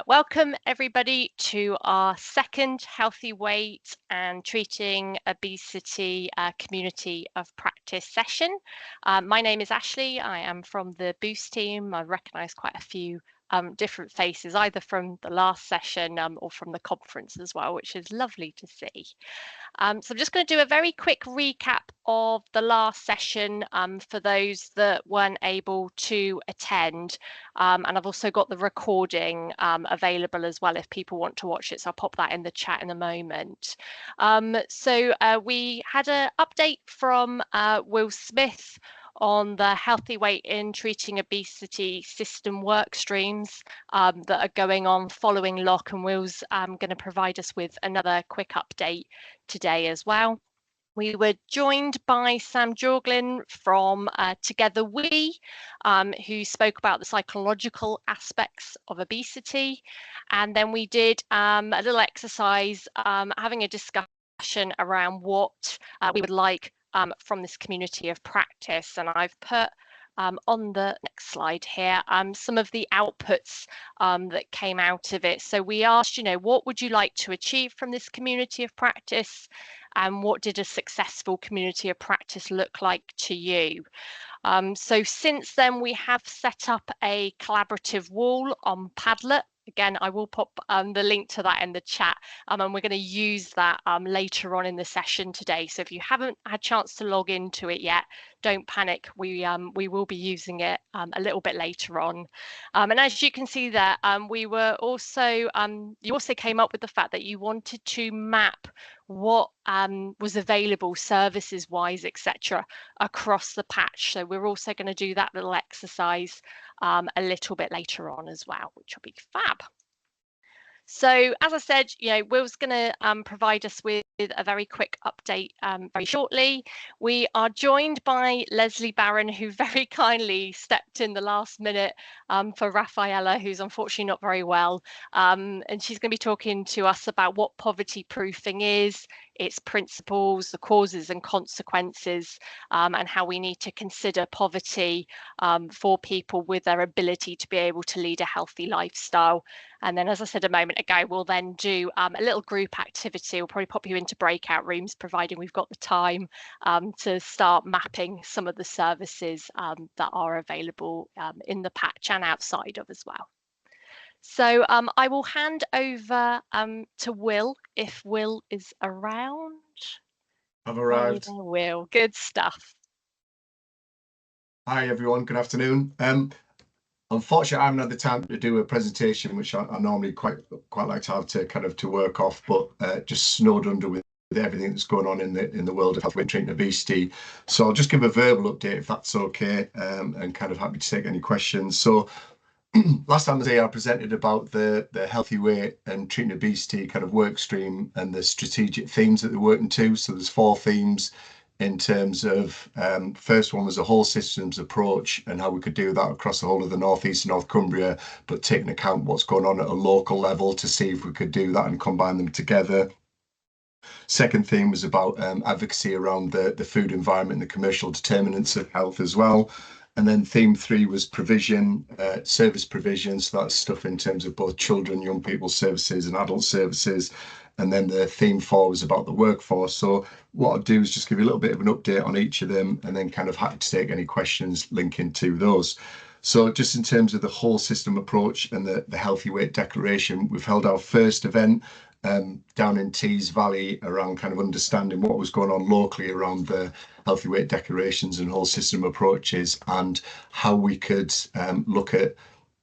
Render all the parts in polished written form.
Welcome everybody to our second Healthy Weight and Treating Obesity Community of Practice session. My name is Ashley. I am from the Boost team. I recognise quite a few different faces, either from the last session or from the conference as well, which is lovely to see. So I'm just going to do a very quick recap of the last session for those that weren't able to attend. And I've also got the recording available as well if people want to watch it. So I'll pop that in the chat in a moment. So we had an update from Will Smith on the Healthy Weight in Treating Obesity system work streams that are going on following LOC, and Will's going to provide us with another quick update today as well. We were joined by Sam Jorglin from Together We, who spoke about the psychological aspects of obesity. And then we did a little exercise having a discussion around what we would like from this community of practice. And I've put on the next slide here some of the outputs that came out of it. So we asked, what would you like to achieve from this community of practice? And what did a successful community of practice look like to you? So since then, we have set up a collaborative wall on Padlet. Again, I will pop the link to that in the chat, and we're going to use that later on in the session today. So if you haven't had a chance to log into it yet, don't panic. We will be using it a little bit later on. And as you can see there, we were also you also came up with the fact that you wanted to map what was available services wise, etc., across the patch. So we're also going to do that little exercise a little bit later on as well, which will be fab. So as I said, Will's going to provide us with a very quick update very shortly. We are joined by Lesley Barron, who very kindly stepped in the last minute for Rafaela, who's unfortunately not very well. And she's going to be talking to us about what poverty proofing is, its principles, the causes and consequences, and how we need to consider poverty for people with their ability to be able to lead a healthy lifestyle. And then, as I said a moment ago, we'll then do a little group activity. We'll probably pop you into breakout rooms, providing we've got the time to start mapping some of the services that are available in the patch and outside of as well. So I will hand over to Will, if Will is around. I've arrived. Hey there, Will, good stuff. Hi everyone, good afternoon. Unfortunately, I haven't had the time to do a presentation, which I normally quite like to have to work off, but just snowed under with everything that's going on in the world of health and treating obesity. So I'll just give a verbal update if that's okay, and kind of happy to take any questions. So last time I presented about the healthy weight and treating obesity kind of work stream and the strategic themes that they're working to. So there's 4 themes in terms of first one was a whole systems approach and how we could do that across the whole of the northeast and North Cumbria, but taking account what's going on at a local level to see if we could do that and combine them together. Second theme was about advocacy around the food environment and the commercial determinants of health as well. And then theme 3 was provision, service provision. So that's stuff in terms of both children, young people services and adult services. And then the theme 4 was about the workforce. So what I'll do is just give you a little bit of an update on each of them and then kind of happy to take any questions linking to those. So just in terms of the whole system approach and the Healthy Weight Declaration, we've held our first event down in Tees Valley around kind of understanding what was going on locally around the Healthy Weight Declarations and whole system approaches and how we could look at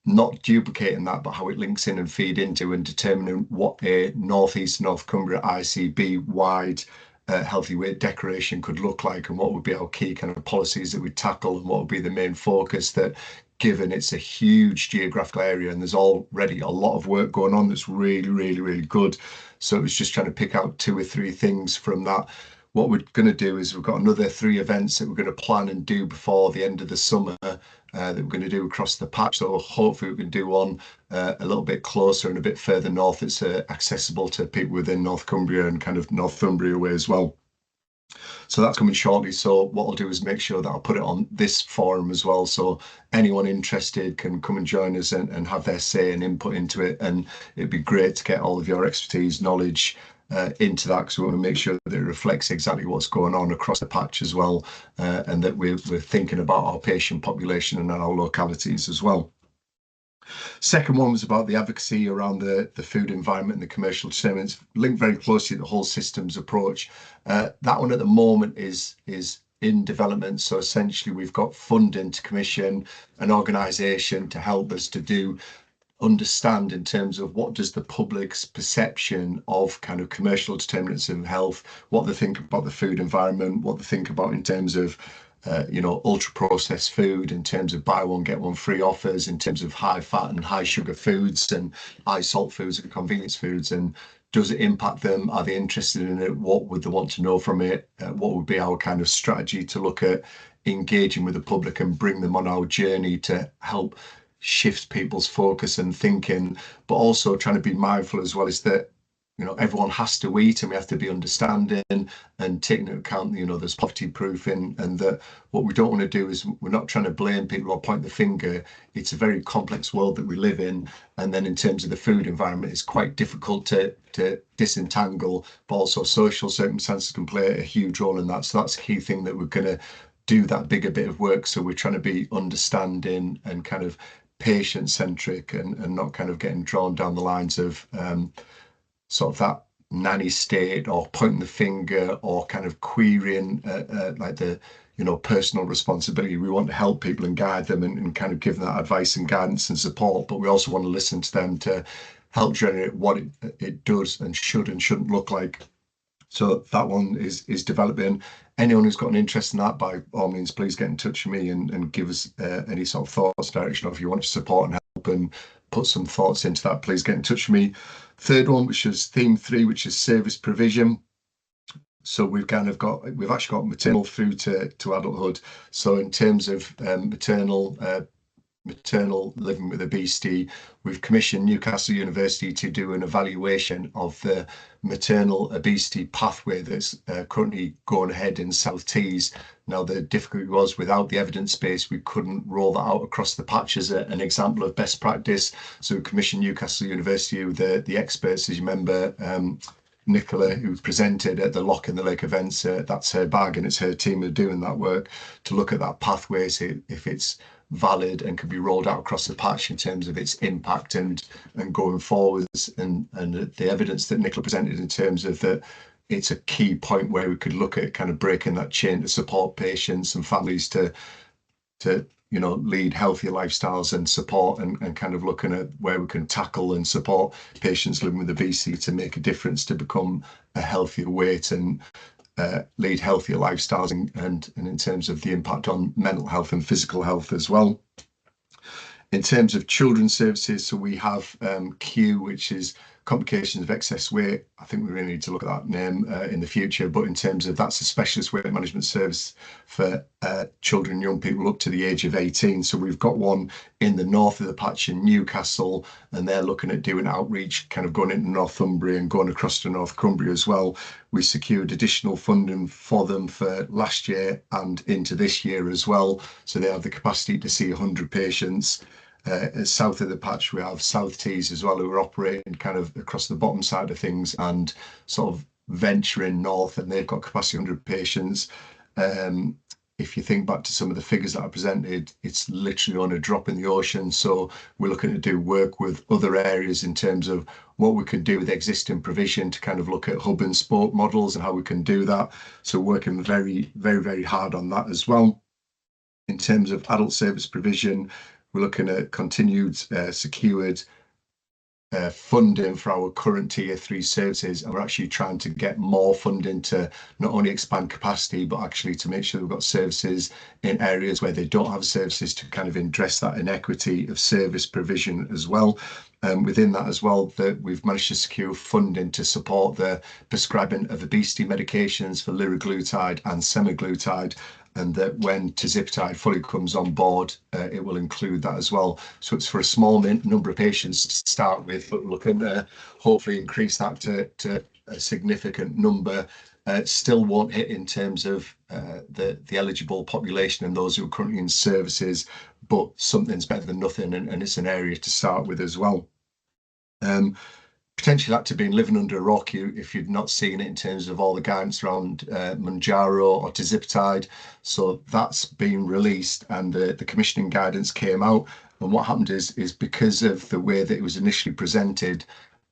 not duplicating that, but how it links in and feed into and determining what a Northeast North Cumbria ICB wide healthy weight declaration could look like and what would be our key kind of policies that we tackle and what would be the main focus, that given it's a huge geographical area and there's already a lot of work going on that's really good. So it was just trying to pick out 2 or 3 things from that. What we're going to do is we've got another 3 events that we're going to plan and do before the end of the summer that we're going to do across the patch. So hopefully we can do one a little bit closer and a bit further north that's accessible to people within North Cumbria and kind of Northumbria way as well. So that's coming shortly. So what I'll do is make sure that I'll put it on this forum as well. So anyone interested can come and join us and have their say and input into it. And it'd be great to get all of your expertise, knowledge into that, because we want to make sure that it reflects exactly what's going on across the patch as well, and that we're thinking about our patient population and our localities as well. Second one was about the advocacy around the food environment and the commercial determinants, linked very closely to the whole systems approach. That one at the moment is in development. So essentially we've got funding to commission an organisation to help us to understand in terms of what does the public's perception of kind of commercial determinants of health, what they think about the food environment, what they think about in terms of ultra processed food, in terms of buy one get one free offers, in terms of high fat and high sugar foods and high salt foods and convenience foods, and does it impact them? Are they interested in it? What would they want to know from it? What would be our kind of strategy to look at engaging with the public and bring them on our journey to help shift people's focus and thinking, but also trying to be mindful as well, is that everyone has to eat, and we have to be understanding and taking into account, there's poverty proofing, and that what we don't want to do is, we're not trying to blame people or point the finger. It's a very complex world that we live in, and then in terms of the food environment, it's quite difficult to disentangle, but also social circumstances can play a huge role in that. So that's a key thing, that we're going to do that bigger bit of work. So we're trying to be understanding and kind of patient centric, and not kind of getting drawn down the lines of sort of that nanny state, or pointing the finger, or kind of querying like the personal responsibility. We want to help people and guide them, and kind of give them that advice and guidance and support, but we also want to listen to them to help generate what it does and shouldn't look like. So that one is developing. Anyone who's got an interest in that, by all means, please get in touch with me and give us any sort of thoughts, direction, or if you want to support and help and put some thoughts into that, please get in touch with me. Third one, which is theme 3, which is service provision. So we've actually got maternal through to adulthood. So in terms of maternal living with obesity, we've commissioned Newcastle University to do an evaluation of the maternal obesity pathway that's currently going ahead in South Tees. Now, the difficulty was, without the evidence base, we couldn't roll that out across the patch as an example of best practice. So we commissioned Newcastle University with the experts, as you remember, Nicola, who presented at the Lock in the Lake events, that's her bag, and it's her team who are doing that work to look at that pathway, see if it's valid and can be rolled out across the patch in terms of its impact and going forwards, and the evidence that Nicola presented in terms of that it's a key point where we could look at kind of breaking that chain to support patients and families to lead healthier lifestyles and support, and kind of looking at where we can tackle and support patients living with obesity to make a difference, to become a healthier weight and lead healthier lifestyles, and in terms of the impact on mental health and physical health as well. In terms of children's services, so we have Q, which is complications of excess weight. I think we really need to look at that name in the future, but in terms of, that's a specialist weight management service for children and young people up to the age of 18. So we've got one in the north of the patch in Newcastle, and they're looking at doing outreach, kind of going into Northumbria and going across to North Cumbria as well. We secured additional funding for them for last year and into this year as well. So they have the capacity to see 100 patients. South of the patch, we have South Tees as well, who are operating kind of across the bottom side of things and sort of venturing north, and they've got capacity 100 patients. If you think back to some of the figures that I presented, it's literally on a drop in the ocean. So we're looking to do work with other areas in terms of what we can do with existing provision to kind of look at hub and spoke models and how we can do that. So working very, very, very hard on that as well. In terms of adult service provision, we're looking at continued secured funding for our current tier 3 services, and we're actually trying to get more funding to not only expand capacity, but actually to make sure we've got services in areas where they don't have services, to kind of address that inequity of service provision as well. Within that as well, that we've managed to secure funding to support the prescribing of obesity medications for liraglutide and semaglutide, and that when tirzepatide fully comes on board, it will include that as well. So it's for a small number of patients to start with, but we're looking to hopefully increase that to a significant number still won't hit in terms of the eligible population and those who are currently in services, but something's better than nothing, and it's an area to start with as well. Potentially that to be living under a rock if you've not seen it in terms of all the guidance around Mounjaro or tirzepatide. So that's been released, and the commissioning guidance came out. And what happened is because of the way that it was initially presented,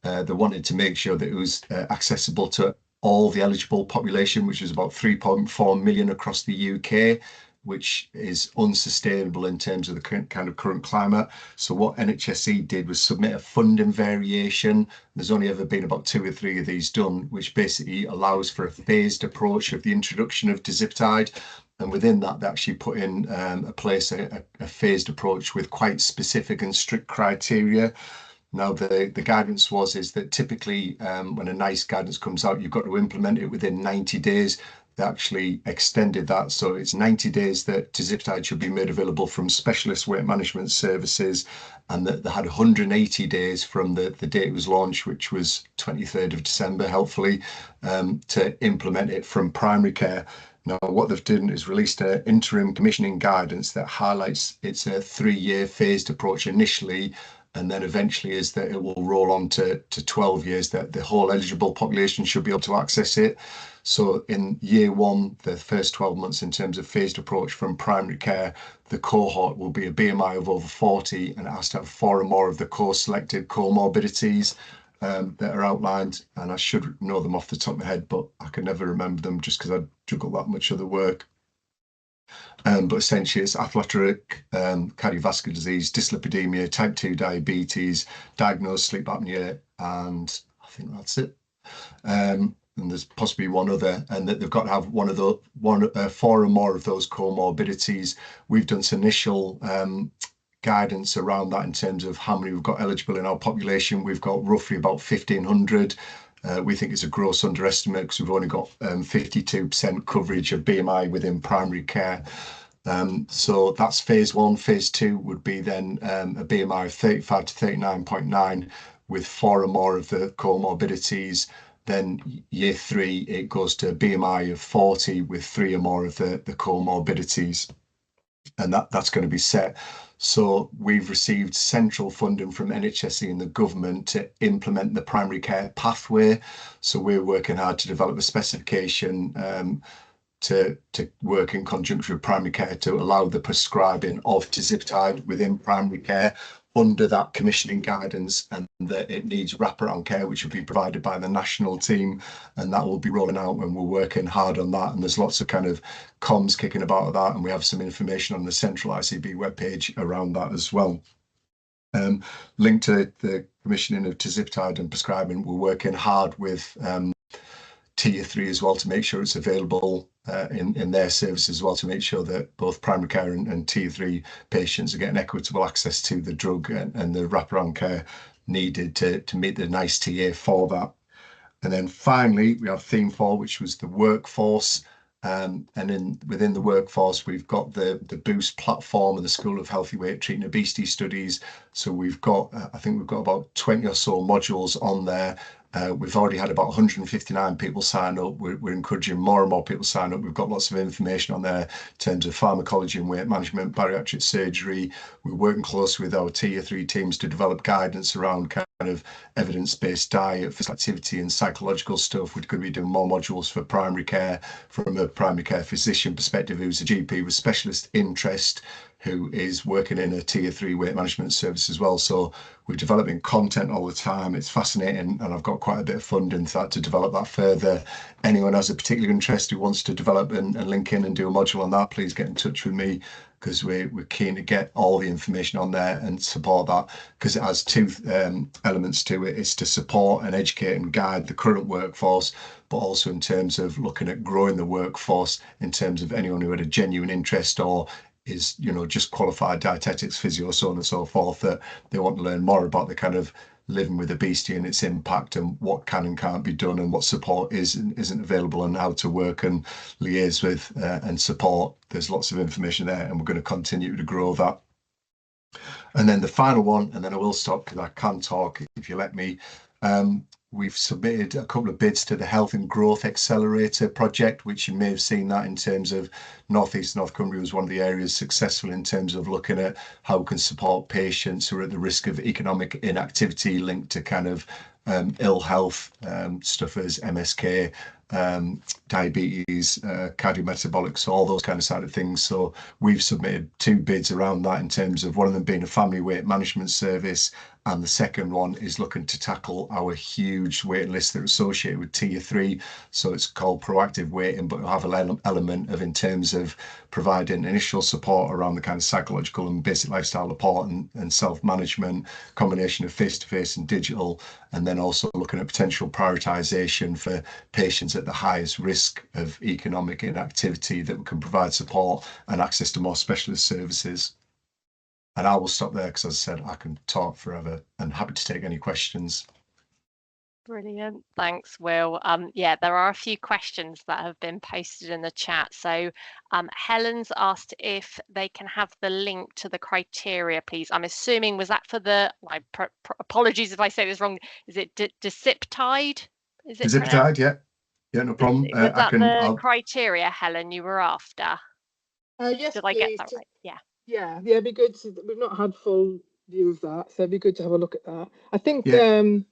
they wanted to make sure that it was accessible to all the eligible population, which is about 3.4 million across the UK, which is unsustainable in terms of the kind of current climate. So what NHSE did was submit a funding variation. There's only ever been about 2 or 3 of these done, which basically allows for a phased approach of the introduction of tirzepatide. And within that, they actually put in a phased approach with quite specific and strict criteria. Now, the guidance is that typically when a NICE guidance comes out, you've got to implement it within 90 days. They actually extended that, so it's 90 days that tirzepatide should be made available from specialist weight management services, and that they had 180 days from the date it was launched, which was 23rd of December, helpfully, to implement it from primary care. Now, what they've done is released an interim commissioning guidance that highlights it's a 3-year phased approach initially, and then eventually is that it will roll on to 12 years, that the whole eligible population should be able to access it. So in year 1, the first 12 months in terms of phased approach from primary care, the cohort will be a BMI of over 40, and it has to have 4 or more of the selected comorbidities that are outlined. And I should know them off the top of my head, but I can never remember them just because I juggle that much other work. But essentially it's atherosclerotic cardiovascular disease, dyslipidemia, type 2 diabetes, diagnosed sleep apnea, and I think that's it. And there's possibly one other, and that they've got to have 4 or more of those comorbidities. We've done some initial guidance around that in terms of how many we've got eligible in our population. We've got roughly about 1,500. We think it's a gross underestimate because we've only got 52% coverage of BMI within primary care. So that's phase 1. Phase 2 would be then a BMI of 35 to 39.9 with 4 or more of the comorbidities. Then year 3, it goes to a BMI of 40 with 3 or more of the comorbidities. And that's going to be set. So we've received central funding from NHSE and the government to implement the primary care pathway. So we're working hard to develop a specification to work in conjunction with primary care to allow the prescribing of tirzepatide within primary care under that commissioning guidance, and that it needs wraparound care, which will be provided by the national team, and that will be rolling out, and we're working hard on that. And there's lots of kind of comms kicking about that, and we have some information on the central ICB webpage around that as well. Linked to the commissioning of tirzepatide and prescribing, we're working hard with Tier 3 as well to make sure it's available in their services as well, to make sure that both primary care and Tier 3 patients are getting equitable access to the drug and the wraparound care needed to meet the NICE TA for that. And then finally, we have theme 4, which was the workforce. And within the workforce, we've got the Boost platform and the School of Healthy Weight Treating Obesity Studies. So we've got, I think we've got about 20 or so modules on there. We've already had about 159 people sign up. We're encouraging more and more people sign up. We've got lots of information on there in terms of pharmacology and weight management, bariatric surgery. We're working closely with our Tier 3 teams to develop guidance around kind of evidence-based diet, physical activity and psychological stuff. We're going to be doing more modules for primary care from a primary care physician perspective, who's a GP with specialist interest, who is working in a Tier 3 weight management service as well. So we're developing content all the time. It's fascinating, and I've got quite a bit of funding for that to develop that further. Anyone has a particular interest who wants to develop and link in and do a module on that, please get in touch with me, because we're keen to get all the information on there and support that, because it has 2 elements to it. It's to support and educate and guide the current workforce, but also in terms of looking at growing the workforce in terms of anyone who had a genuine interest or is, you know, just qualified dietetics, physio, so on and so forth, that they want to learn more about the kind of living with obesity and its impact and what can and can't be done and what support is and isn't available and how to work and liaise with and support. There's lots of information there, and we're going to continue to grow that. And then the final one, and then I will stop because I can talk, if you let me. We've submitted a couple of bids to the Health and Growth Accelerator project, which you may have seen that in terms of North Cumbria was one of the areas successful in terms of looking at how we can support patients who are at the risk of economic inactivity linked to kind of ill health, stuff as MSK, diabetes, cardiometabolic, so all those kind of side of things. So we've submitted 2 bids around that in terms of one of them being a family weight management service, and the second one is looking to tackle our huge waiting lists that are associated with tier 3. So it's called proactive waiting, but it'll have an element of in terms of providing initial support around the kind of psychological and basic lifestyle support and self-management, combination of face-to-face and digital, and then also looking at potential prioritization for patients at the highest risk of economic inactivity that we can provide support and access to more specialist services. And I will stop there because, as I said, I can talk forever and happy to take any questions. Brilliant. Thanks, Will. Yeah, there are a few questions that have been posted in the chat. So Helen's asked if they can have the link to the criteria, please. I'm assuming, was that for the, apologies if I say this wrong, is it Deciptide? Is it Deciptide, yeah. Yeah, no problem. Was that criteria, Helen, you were after? Yes, Did please. I get that right? Yeah. Yeah, it'd be good to, we've not had full view of that, so it'd be good to have a look at that. I think there's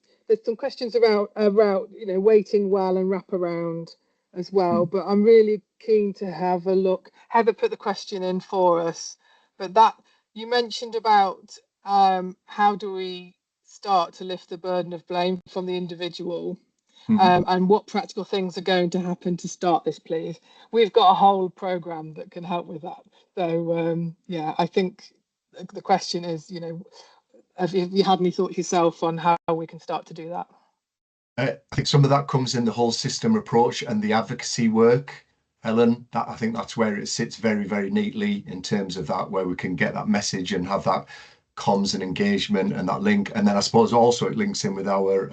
some questions about waiting well and wrap around as well, but I'm really keen to have a look. Heather put the question in for us, but that you mentioned about how do we start to lift the burden of blame from the individual. And what practical things are going to happen to start this, please? We've got a whole program that can help with that. So yeah, I think the question is, have you had any thoughts yourself on how we can start to do that? I think some of that comes in the whole system approach and the advocacy work, Helen. I think that's where it sits very, very neatly in terms of that, where we can get that message and have that comms and engagement and that link. And then I suppose also it links in with our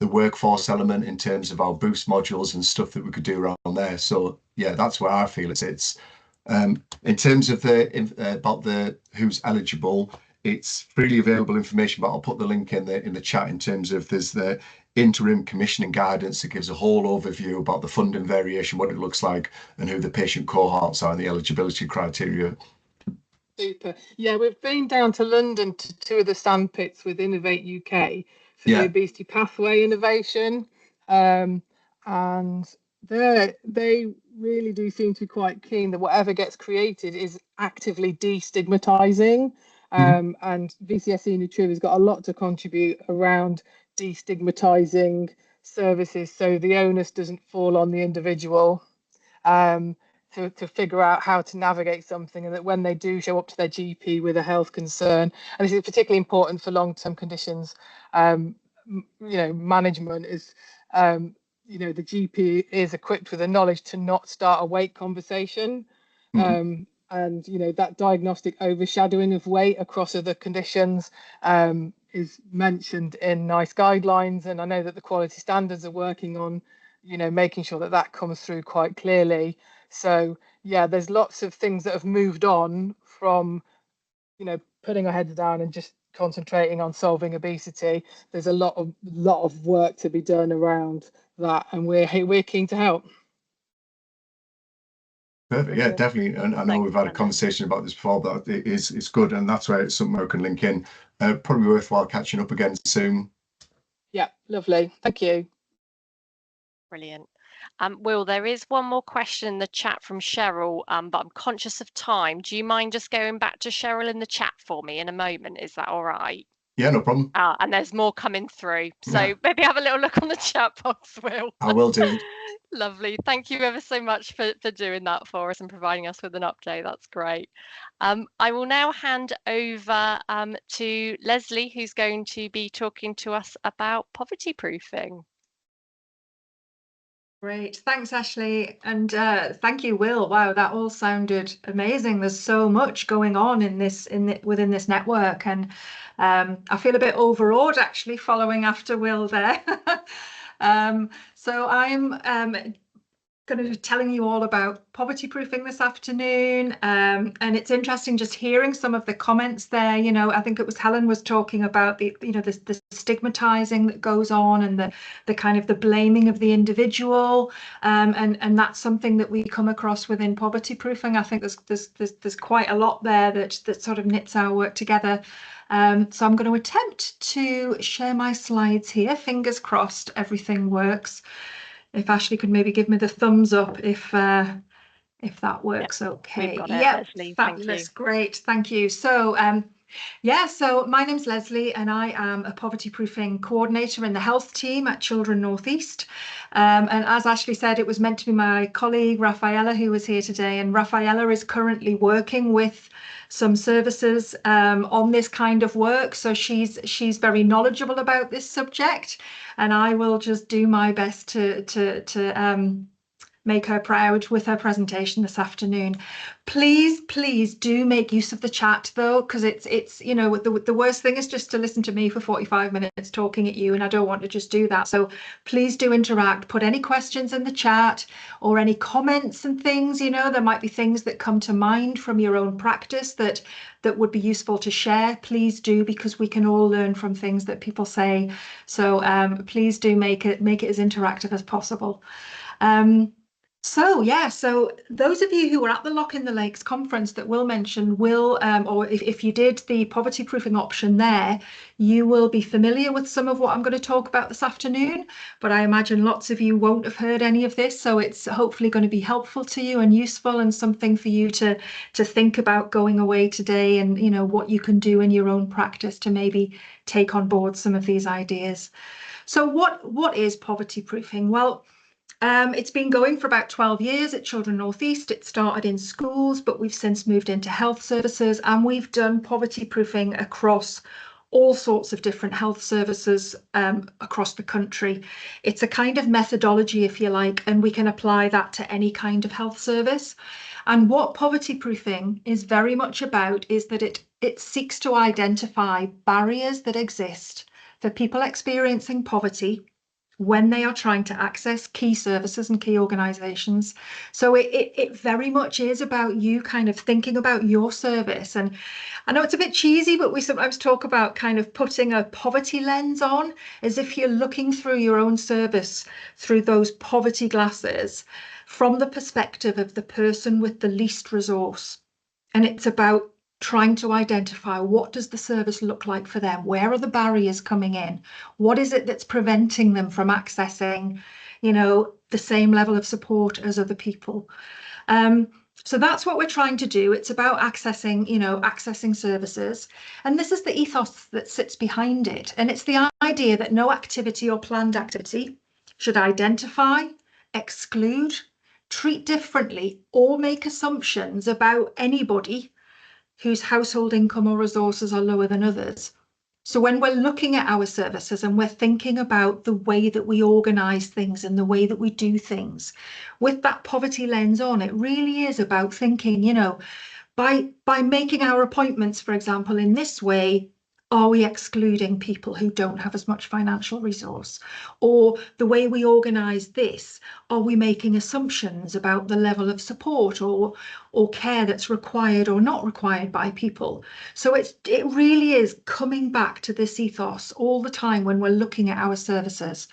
the workforce element in terms of our boost modules and stuff that we could do around there. So yeah, that's where I feel it sits. In terms of about the who's eligible, it's freely available information, but I'll put the link in the chat in terms of there's the interim commissioning guidance that gives a whole overview about the funding variation, what it looks like, and who the patient cohorts are and the eligibility criteria. Super. Yeah, we've been down to London to 2 of the sandpits with Innovate UK for the obesity pathway innovation, and they really do seem to be quite keen that whatever gets created is actively destigmatizing. And VCSE Nutriv has got a lot to contribute around destigmatizing services, so the onus doesn't fall on the individual to figure out how to navigate something, and that when they do show up to their GP with a health concern, and this is particularly important for long-term conditions, management is, the GP is equipped with the knowledge to not start a weight conversation. And that diagnostic overshadowing of weight across other conditions is mentioned in NICE guidelines, and I know that the quality standards are working on making sure that that comes through quite clearly. So yeah, there's lots of things that have moved on from putting our heads down and just concentrating on solving obesity. There's a lot of work to be done around that, and we're keen to help. Perfect. Yeah, definitely. And I know we've had a conversation about this before, but it's good, and that's where it's something we can link in. Probably worthwhile catching up again soon. Yeah, lovely. Thank you. Brilliant. Will, there is one more question in the chat from Cheryl, but I'm conscious of time. Do you mind just going back to Cheryl in the chat for me in a moment? Is that all right? Yeah, no problem. And there's more coming through. So maybe have a little look on the chat box, Will. I will do. Lovely. Thank you ever so much for doing that for us and providing us with an update. That's great. I will now hand over to Lesley, who's going to be talking to us about poverty proofing. Great, thanks Ashley, and thank you Will. Wow, that all sounded amazing. There's so much going on within this network, and I feel a bit overawed actually following after Will there. So I'm going to be telling you all about poverty proofing this afternoon, and it's interesting just hearing some of the comments there. You know, I think it was Helen was talking about the stigmatizing that goes on, and the kind of the blaming of the individual, and that's something that we come across within poverty proofing. I think there's quite a lot there that sort of knits our work together. So I'm going to attempt to share my slides here. Fingers crossed everything works. If Ashley could maybe give me the thumbs up if that works. Yep. Okay. We've got it, Lesley. Fabulous. Great. Thank you. So so my name's Lesley and I am a poverty proofing coordinator in the health team at Children North East. And as Ashley said, it was meant to be my colleague Rafaela who was here today, and Rafaela is currently working with some services on this kind of work, so she's very knowledgeable about this subject, and I will just do my best to make her proud with her presentation this afternoon. Please do make use of the chat though, because it's you know, the worst thing is just to listen to me for 45 minutes talking at you, and I don't want to just do that. So please do interact, put any questions in the chat or any comments and things. You know, there might be things that come to mind from your own practice that would be useful to share. Please do, because we can all learn from things that people say. So please do make it as interactive as possible. So those of you who were at the Lock in the Lakes conference that Will mentioned will, or if you did the poverty proofing option there, you will be familiar with some of what I'm going to talk about this afternoon, but I imagine lots of you won't have heard any of this, so it's hopefully going to be helpful to you and useful and something for you to think about going away today, and you know what you can do in your own practice to maybe take on board some of these ideas. So what is poverty proofing? Well, it's been going for about 12 years at Children North East. It started in schools, but we've since moved into health services, and we've done poverty proofing across all sorts of different health services across the country. It's a kind of methodology, if you like, and we can apply that to any kind of health service. And what poverty proofing is very much about is that it seeks to identify barriers that exist for people experiencing poverty when they are trying to access key services and key organisations. So it very much is about you kind of thinking about your service. And I know it's a bit cheesy, but we sometimes talk about kind of putting a poverty lens on, as if you're looking through your own service through those poverty glasses from the perspective of the person with the least resource. And it's about trying to identify, what does the service look like for them? Where are the barriers coming in? What is it that's preventing them from accessing, you know, the same level of support as other people? So that's what we're trying to do. It's about accessing services. And this is the ethos that sits behind it. And it's the idea that no activity or planned activity should identify, exclude, treat differently, or make assumptions about anybody whose household income or resources are lower than others. So when we're looking at our services and we're thinking about the way that we organise things and the way that we do things with that poverty lens on, it really is about thinking, you know, by making our appointments, for example, in this way, are we excluding people who don't have as much financial resource? Or the way we organise this, are we making assumptions about the level of support or care that's required or not required by people? So it really is coming back to this ethos all the time when we're looking at our services.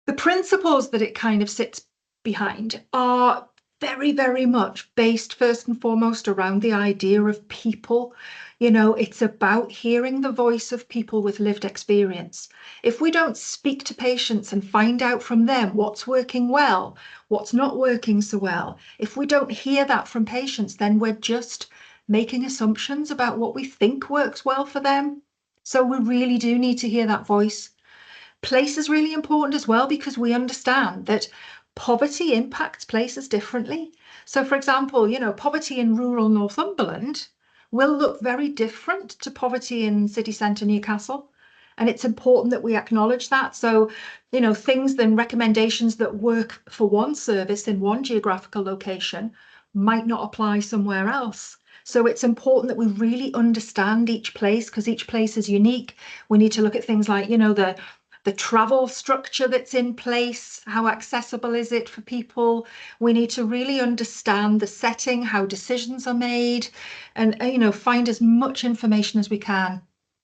The principles that it kind of sits behind are very, very much based first and foremost around the idea of people. You know, it's about hearing the voice of people with lived experience. If we don't speak to patients and find out from them what's working well, what's not working so well, if we don't hear that from patients, then we're just making assumptions about what we think works well for them. So we really do need to hear that voice. Place is really important as well, because we understand that poverty impacts places differently. So, for example, you know, poverty in rural Northumberland will look very different to poverty in city centre Newcastle. And it's important that we acknowledge that. So, you know, things then recommendations that work for one service in one geographical location might not apply somewhere else. So it's important that we really understand each place, because each place is unique. We need to look at things like, you know, the the travel structure that's in place, how accessible is it for people. We need to really understand the setting, how decisions are made, and find as much information as we can.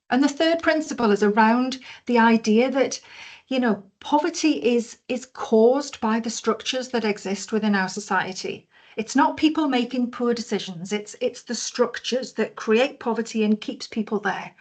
And the third principle is around the idea that poverty is caused by the structures that exist within our society. It's not people making poor decisions, it's the structures that create poverty and keeps people there.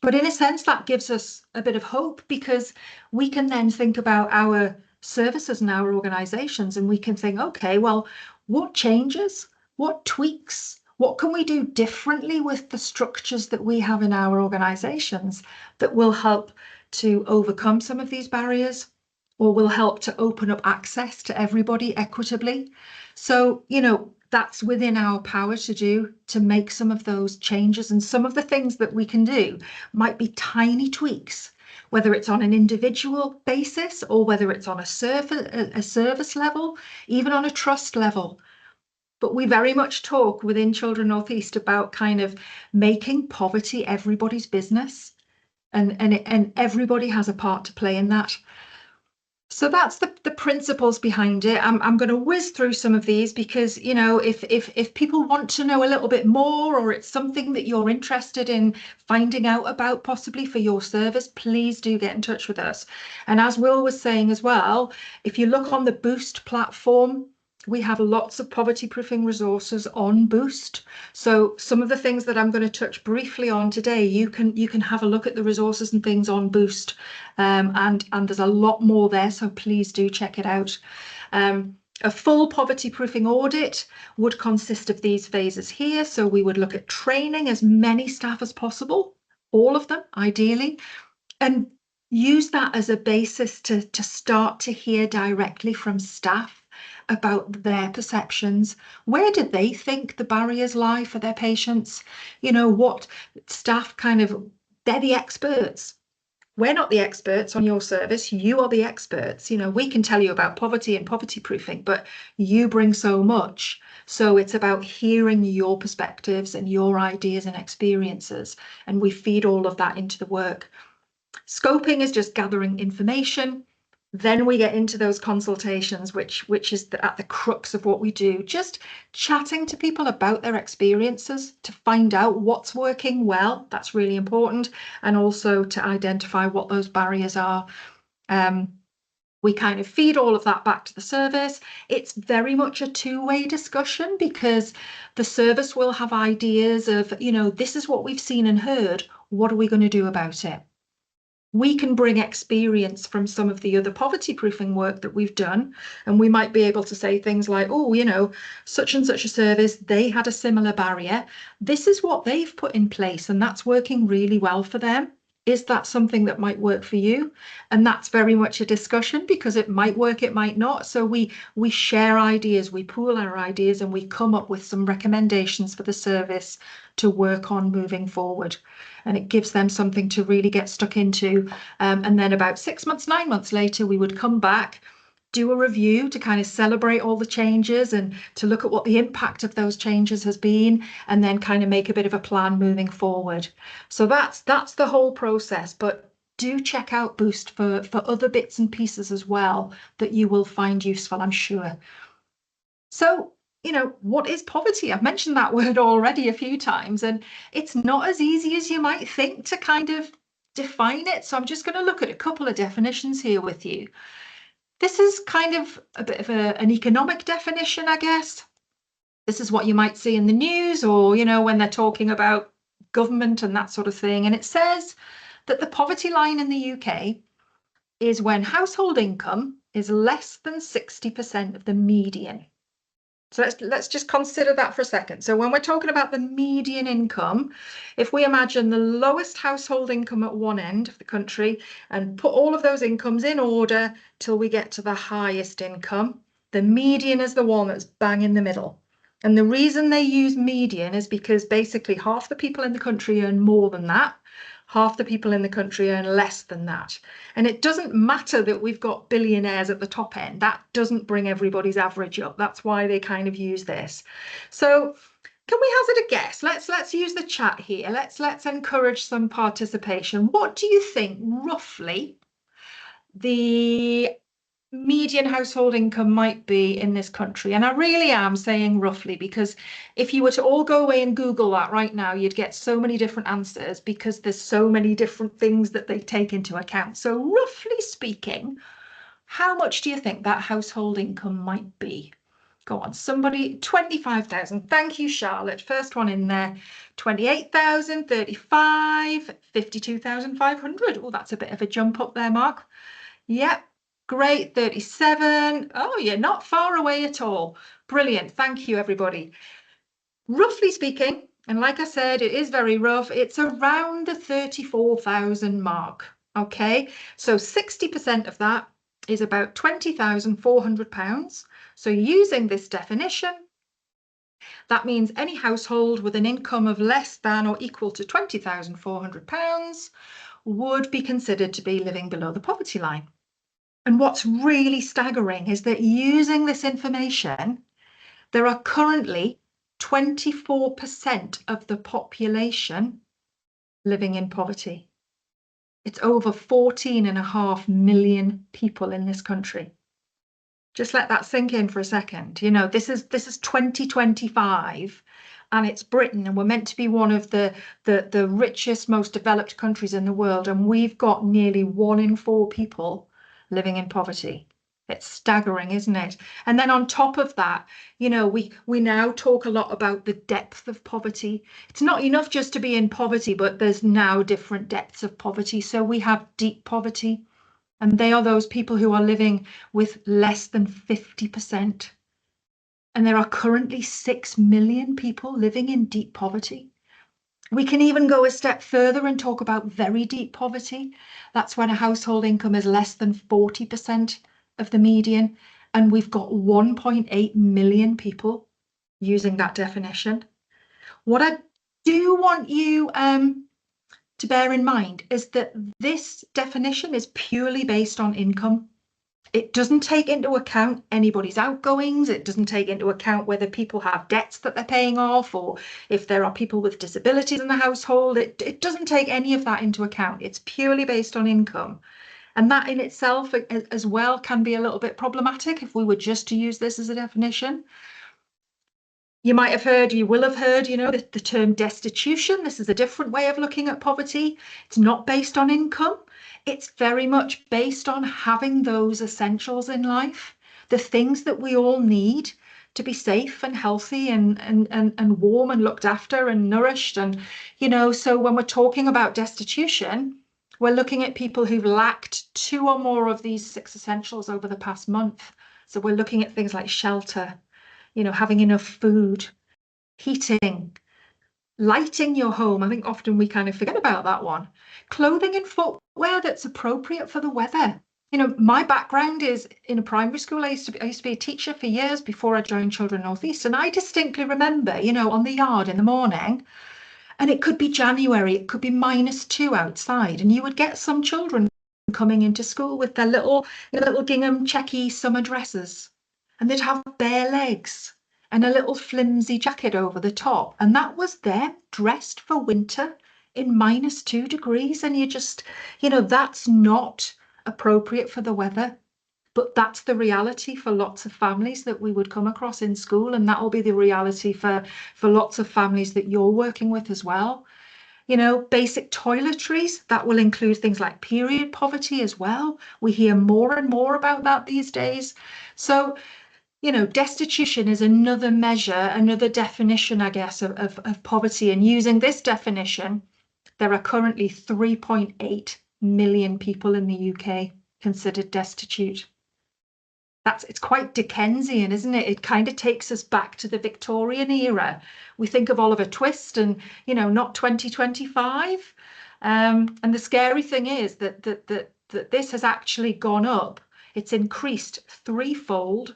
But in a sense, that gives us a bit of hope, because we can then think about our services and our organisations, and we can think, okay, well, what changes, what tweaks, what can we do differently with the structures that we have in our organisations that will help to overcome some of these barriers, or will help to open up access to everybody equitably. So, that's within our power to do, to make some of those changes. And some of the things that we can do might be tiny tweaks, whether it's on an individual basis or whether it's on a service level, even on a trust level. But we very much talk within Children North East about kind of making poverty everybody's business, and everybody has a part to play in that. So that's the principles behind it. I'm going to whiz through some of these, because if people want to know a little bit more, or it's something that you're interested in finding out about possibly for your service, please do get in touch with us. And as Will was saying as well, if you look on the Boost platform, we have lots of poverty proofing resources on Boost. So some of the things that I'm going to touch briefly on today, you can have a look at the resources and things on Boost, and there's a lot more there, so please do check it out. A full poverty proofing audit would consist of these phases here. So we would look at training as many staff as possible, all of them ideally, and use that as a basis to start to hear directly from staff about their perceptions. Where do they think the barriers lie for their patients? What staff they're the experts. We're not the experts on your service. You are the experts. We can tell you about poverty and poverty proofing, but you bring so much. So it's about hearing your perspectives and your ideas and experiences. And we feed all of that into the work. Scoping is just gathering information. Then we get into those consultations, which is at the crux of what we do. Just chatting to people about their experiences to find out what's working well. That's really important. And also to identify what those barriers are. We kind of feed all of that back to the service. It's very much a two-way discussion, because the service will have ideas of, this is what we've seen and heard. What are we going to do about it? We can bring experience from some of the other poverty proofing work that we've done, and we might be able to say things like, oh, such and such a service, they had a similar barrier. This is what they've put in place, and that's working really well for them. Is that something that might work for you? And that's very much a discussion, because it might work, it might not. So we share ideas, we pool our ideas, and we come up with some recommendations for the service to work on moving forward. And it gives them something to really get stuck into. And then about 6 months, 9 months later, we would come back, do a review to kind of celebrate all the changes and to look at what the impact of those changes has been, and then kind of make a bit of a plan moving forward. So that's the whole process. But do check out Boost for other bits and pieces as well that you will find useful, I'm sure. So, what is poverty? I've mentioned that word already a few times, and it's not as easy as you might think to kind of define it. So I'm just going to look at a couple of definitions here with you. This is kind of a bit of an economic definition, I guess. This is what you might see in the news, or, when they're talking about government and that sort of thing. And it says that the poverty line in the UK is when household income is less than 60% of the median. So let's just consider that for a second. So when we're talking about the median income, if we imagine the lowest household income at one end of the country and put all of those incomes in order till we get to the highest income, the median is the one that's bang in the middle. And the reason they use median is because basically half the people in the country earn more than that. Half the people in the country earn less than that. And it doesn't matter that we've got billionaires at the top end. That doesn't bring everybody's average up. That's why they kind of use this. So can we hazard a guess? Let's use the chat here. Let's encourage some participation. What do you think roughly the median household income might be in this country. And I really am saying roughly, because if you were to all go away and Google that right now, you'd get so many different answers because there's so many different things that they take into account. So roughly speaking, how much do you think that household income might be? Go on, somebody. 25,000. Thank you, Charlotte. First one in there. 28,000, 35, 52,500. Oh, that's a bit of a jump up there, Mark. Yep. Great, 37. Oh, you're not far away at all. Brilliant. Thank you, everybody. Roughly speaking, and like I said, it is very rough, it's around the 34,000 mark. Okay, so 60% of that is about £20,400. So using this definition, that means any household with an income of less than or equal to £20,400 would be considered to be living below the poverty line. And what's really staggering is that using this information, there are currently 24% of the population living in poverty. It's over 14.5 million people in this country. Just let that sink in for a second. You know, this is 2025 and it's Britain, and we're meant to be one of the richest, most developed countries in the world, and we've got nearly 1 in 4 people living in poverty. It's staggering, isn't it? And then on top of that, you know, we now talk a lot about the depth of poverty. It's not enough just to be in poverty, but there's now different depths of poverty. So we have deep poverty, and they are those people who are living with less than 50%. And there are currently 6 million people living in deep poverty. We can even go a step further and talk about very deep poverty. That's when a household income is less than 40% of the median. And we've got 1.8 million people using that definition. What I do want you to bear in mind is that this definition is purely based on income. It doesn't take into account anybody's outgoings. It doesn't take into account whether people have debts that they're paying off, or if there are people with disabilities in the household. It doesn't take any of that into account. It's purely based on income. And that in itself as well can be a little bit problematic if we were just to use this as a definition. You might have heard, you will have heard, you know, the term destitution. This is a different way of looking at poverty. It's not based on income. It's very much based on having those essentials in life, the things that we all need to be safe and healthy and warm and looked after and nourished. And, you know, so when we're talking about destitution, we're looking at people who've lacked 2 or more of these 6 essentials over the past month. So we're looking at things like shelter, you know, having enough food, heating, lighting your home. I think often we kind of forget about that one. Clothing and footwear that's appropriate for the weather. You know, my background is in a primary school. I used to be a teacher for years before I joined Children North East, and I distinctly remember, you know, on the yard in the morning, and it could be January, it could be -2 outside, and you would get some children coming into school with their little gingham checky summer dresses, and they'd have bare legs and a little flimsy jacket over the top, and that was them dressed for winter in -2 degrees. And you just, you know, that's not appropriate for the weather, but that's the reality for lots of families that we would come across in school, and that will be the reality for lots of families that you're working with as well. You know, basic toiletries, that will include things like period poverty as well. We hear more and more about that these days. So, you know, destitution is another measure, another definition, I guess, of poverty. And using this definition, there are currently 3.8 million people in the UK considered destitute. It's quite Dickensian, isn't it? It kind of takes us back to the Victorian era. We think of Oliver Twist and, you know, not 2025. And the scary thing is that this has actually gone up. It's increased 3-fold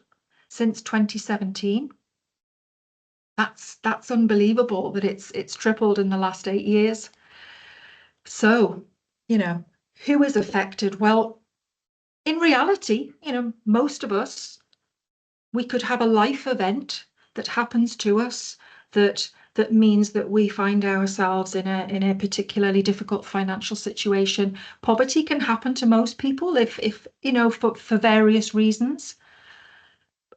since 2017. That's unbelievable that it's tripled in the last 8 years. So, you know, who is affected? Well, in reality, you know, most of us, we could have a life event that happens to us that that means that we find ourselves in a particularly difficult financial situation. Poverty can happen to most people if you know, for various reasons.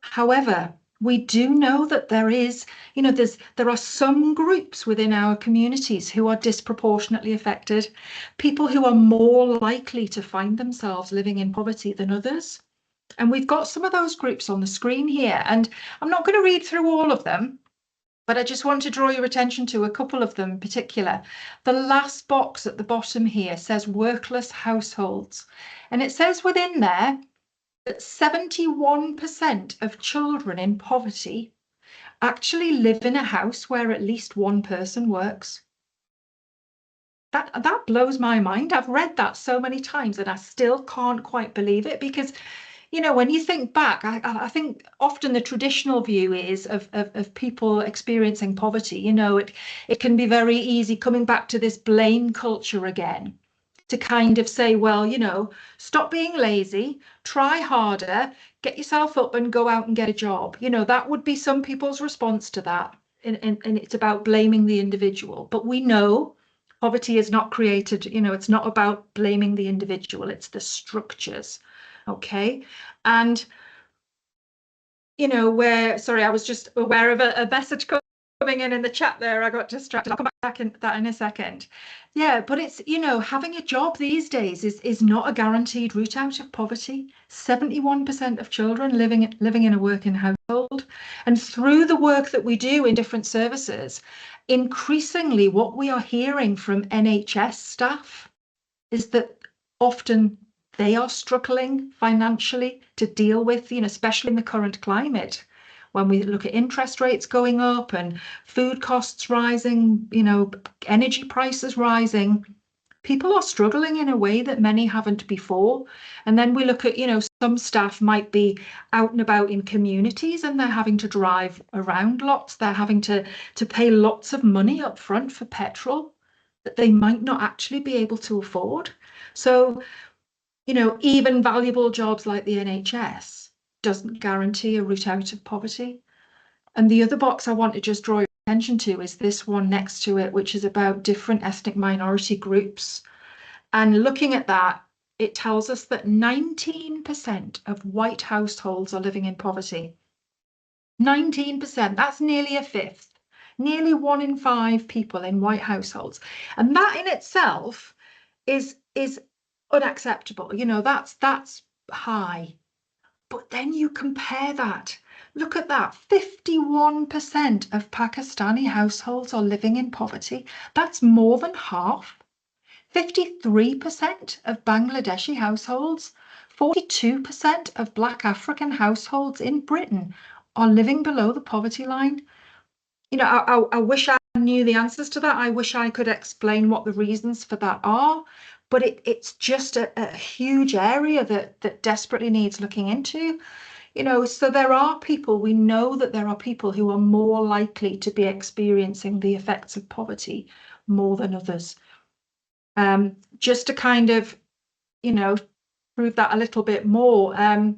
However, we do know that there is, you know, there are some groups within our communities who are disproportionately affected, people who are more likely to find themselves living in poverty than others. And we've got some of those groups on the screen here, and I'm not going to read through all of them, but I just want to draw your attention to a couple of them in particular. The last box at the bottom here says workless households, and it says within there that 71% of children in poverty actually live in a house where at least one person works. That blows my mind. I've read that so many times and I still can't quite believe it, because you know, when you think back, I think often the traditional view is of people experiencing poverty, you know, it can be very easy coming back to this blame culture again, to kind of say, well, you know, stop being lazy, try harder, get yourself up and go out and get a job. You know, that would be some people's response to that. And it's about blaming the individual. But we know poverty is not created, you know, it's not about blaming the individual, it's the structures. Okay, and you know, sorry, I was just aware of a message coming in the chat there. I got distracted. I'll come back in that in a second. Yeah, but it's, you know, having a job these days is not a guaranteed route out of poverty. 71% of children living in a working household, and through the work that we do in different services, increasingly what we are hearing from NHS staff is that often they are struggling financially to deal with, you know, especially in the current climate, when we look at interest rates going up and food costs rising, you know, energy prices rising. People are struggling in a way that many haven't before. And then we look at, you know, some staff might be out and about in communities and they're having to drive around lots. They're having to pay lots of money up front for petrol that they might not actually be able to afford. So, you know, even valuable jobs like the NHS doesn't guarantee a route out of poverty. And the other box I want to just draw your attention to is this one next to it, which is about different ethnic minority groups. And looking at that, it tells us that 19% of white households are living in poverty. 19%, that's nearly a fifth. Nearly 1 in 5 people in white households. And that in itself is unacceptable. You know, that's high. But then you compare that. Look at that. 51% of Pakistani households are living in poverty. That's more than half. 53% of Bangladeshi households, 42% of Black African households in Britain are living below the poverty line. You know, I wish I knew the answers to that. I wish I could explain what the reasons for that are. But it's just a huge area that desperately needs looking into, you know. So there are people, we know that there are people who are more likely to be experiencing the effects of poverty more than others. Just to kind of, you know, prove that a little bit more, I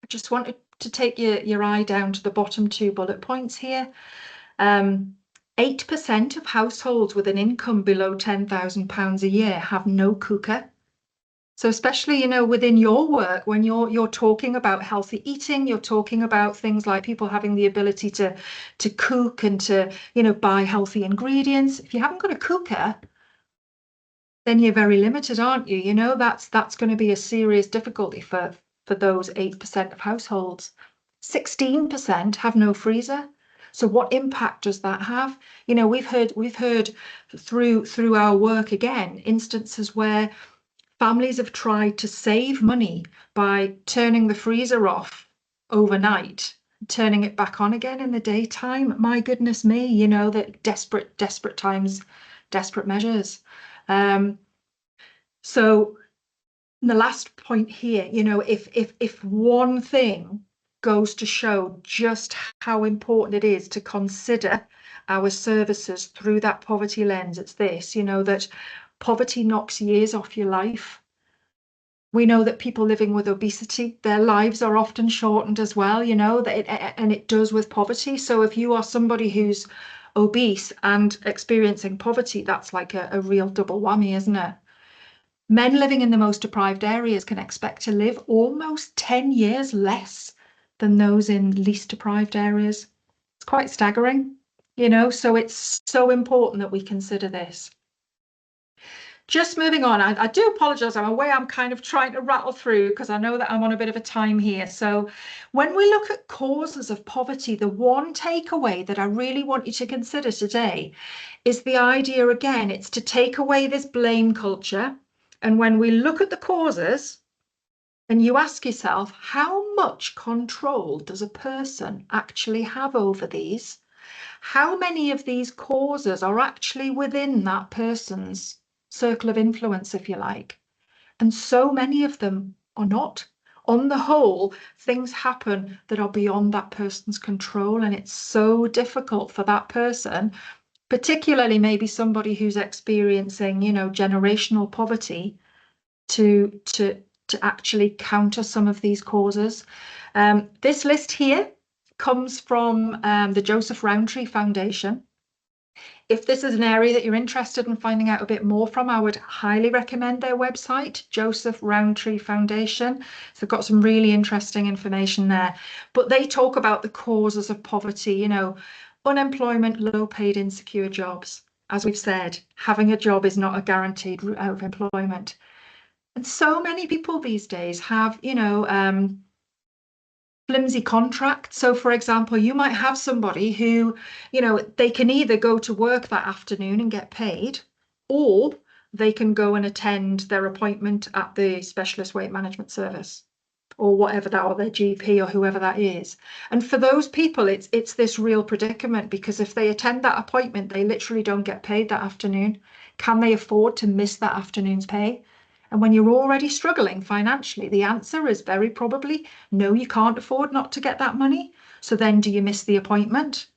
just wanted to take your eye down to the bottom 2 bullet points here. 8% of households with an income below £10,000 a year have no cooker. So especially, you know, within your work, when you're talking about healthy eating, you're talking about things like people having the ability to cook and to, you know, buy healthy ingredients. If you haven't got a cooker, then you're very limited, aren't you? You know, that's going to be a serious difficulty for those 8% of households. 16% have no freezer. So what impact does that have? You know, we've heard through our work again, instances where families have tried to save money by turning the freezer off overnight, turning it back on again in the daytime. My goodness me, you know, that desperate times, desperate measures. So the last point here, you know, if one thing goes to show just how important it is to consider our services through that poverty lens, it's this, you know, that poverty knocks years off your life. We know that people living with obesity, their lives are often shortened as well, you know, and it does with poverty. So if you are somebody who's obese and experiencing poverty, that's like a real double whammy, isn't it? Men living in the most deprived areas can expect to live almost 10 years less than those in least deprived areas. It's quite staggering, you know, so it's so important that we consider this. Just moving on, I do apologise, I'm aware I'm kind of trying to rattle through because I know that I'm on a bit of a time here. So when we look at causes of poverty, the one takeaway that I really want you to consider today is the idea, again, it's to take away this blame culture. And when we look at the causes and you ask yourself, how much control does a person actually have over these? How many of these causes are actually within that person's circle of influence, if you like? And so many of them are not. On the whole, things happen that are beyond that person's control, and it's so difficult for that person, particularly maybe somebody who's experiencing, you know, generational poverty, to actually counter some of these causes. This list here comes from the Joseph Rowntree Foundation. If this is an area that you're interested in finding out a bit more from, I would highly recommend their website, Joseph Rowntree Foundation. So they've got some really interesting information there. But they talk about the causes of poverty, you know, unemployment, low paid, insecure jobs. As we've said, having a job is not a guaranteed route out of employment. And so many people these days have, you know, flimsy contract. So for example, you might have somebody who, you know, they can either go to work that afternoon and get paid, or they can go and attend their appointment at the specialist weight management service or whatever that, or their GP or whoever that is. And for those people, it's this real predicament, because if they attend that appointment, they literally don't get paid that afternoon. Can they afford to miss that afternoon's pay? And when you're already struggling financially, the answer is very probably no, you can't afford not to get that money. So then do you miss the appointment?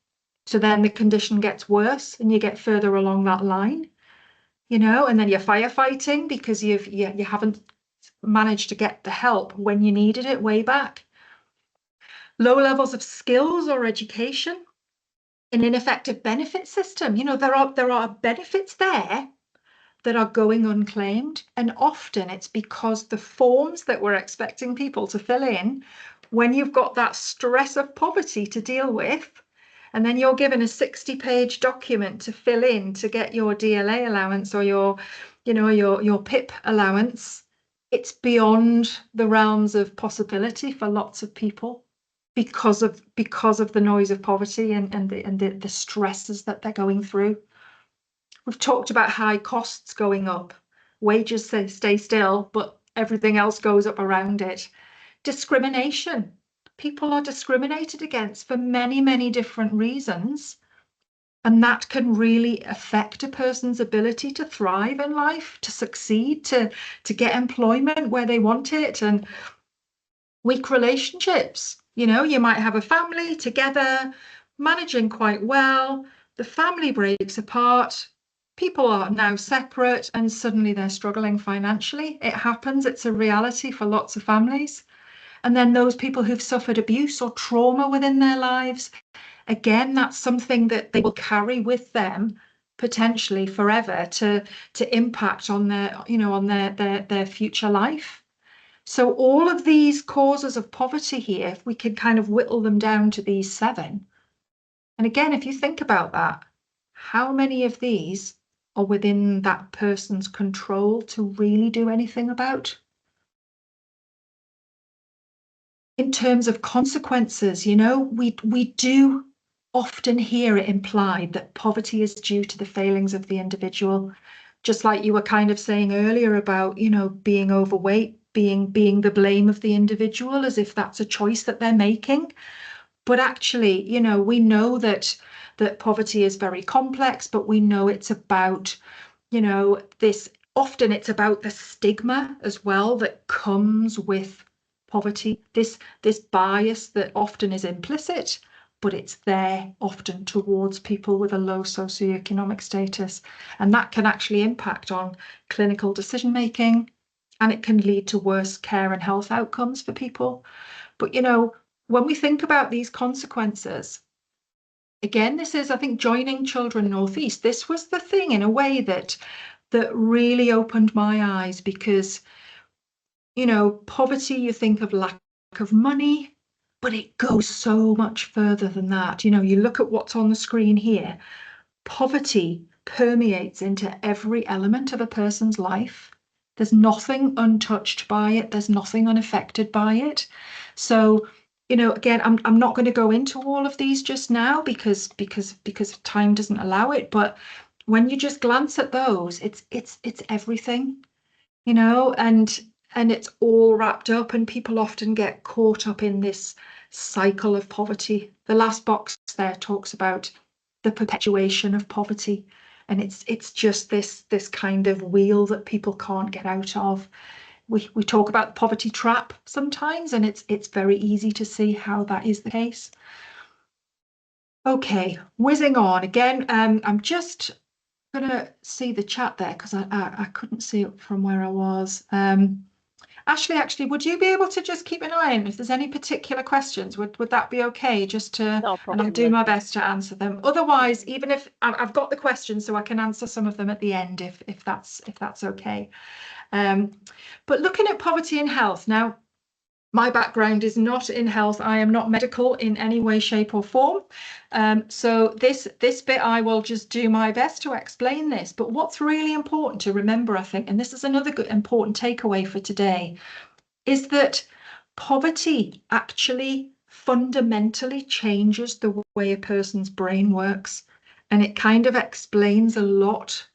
So then the condition gets worse and you get further along that line, you know, and then you're firefighting because you haven't managed to get the help when you needed it way back. Low levels of skills or education, an ineffective benefit system. You know, there are benefits there that are going unclaimed, and often it's because the forms that we're expecting people to fill in, when you've got that stress of poverty to deal with, and then you're given a 60-page document to fill in to get your DLA allowance or your, you know, your PIP allowance, it's beyond the realms of possibility for lots of people because of the noise of poverty and the stresses that they're going through. We've talked about high costs going up. Wages stay still, but everything else goes up around it. Discrimination. People are discriminated against for many, many different reasons. And that can really affect a person's ability to thrive in life, to succeed, to get employment where they want it. And weak relationships. You know, you might have a family together, managing quite well. The family breaks apart. People are now separate and suddenly they're struggling financially. It happens. It's a reality for lots of families. And then those people who've suffered abuse or trauma within their lives, again, that's something that they will carry with them potentially forever to impact on their, you know, on their future life. So all of these causes of poverty here, if we could kind of whittle them down to these 7. And again, if you think about that, how many of these are within that person's control to really do anything about? In terms of consequences, you know, we do often hear it implied that poverty is due to the failings of the individual, just like you were kind of saying earlier about, you know, being overweight, being the blame of the individual, as if that's a choice that they're making. But actually, you know, we know that poverty is very complex, but we know it's about, you know, often it's about the stigma as well that comes with poverty, this bias that often is implicit, but it's there often towards people with a low socioeconomic status. And that can actually impact on clinical decision making, and it can lead to worse care and health outcomes for people. But, you know, when we think about these consequences, again, this is, I think, joining Children North East. This was the thing in a way that really opened my eyes, because, you know, poverty, you think of lack of money, but it goes so much further than that. You know, you look at what's on the screen here. Poverty permeates into every element of a person's life. There's nothing untouched by it. There's nothing unaffected by it. So, you know, again, I'm not going to go into all of these just now because time doesn't allow it. But when you just glance at those, it's everything, you know, and it's all wrapped up, and people often get caught up in this cycle of poverty. The last box there talks about the perpetuation of poverty, and it's just this kind of wheel that people can't get out of. We talk about the poverty trap sometimes, and it's very easy to see how that is the case. Okay, whizzing on again. I'm just gonna see the chat there because I couldn't see it from where I was. Ashley, would you be able to just keep an eye on if there's any particular questions? Would that be okay? Just to, No problem, and I'll do my best to answer them. Otherwise, even if I've got the questions, so I can answer some of them at the end if that's okay. But looking at poverty and health now. My background is not in health. I am not medical in any way, shape or form. So this bit, I will just do my best to explain this. But what's really important to remember, I think, and this is another good important takeaway for today, is that poverty actually fundamentally changes the way a person's brain works. And it kind of explains a lot.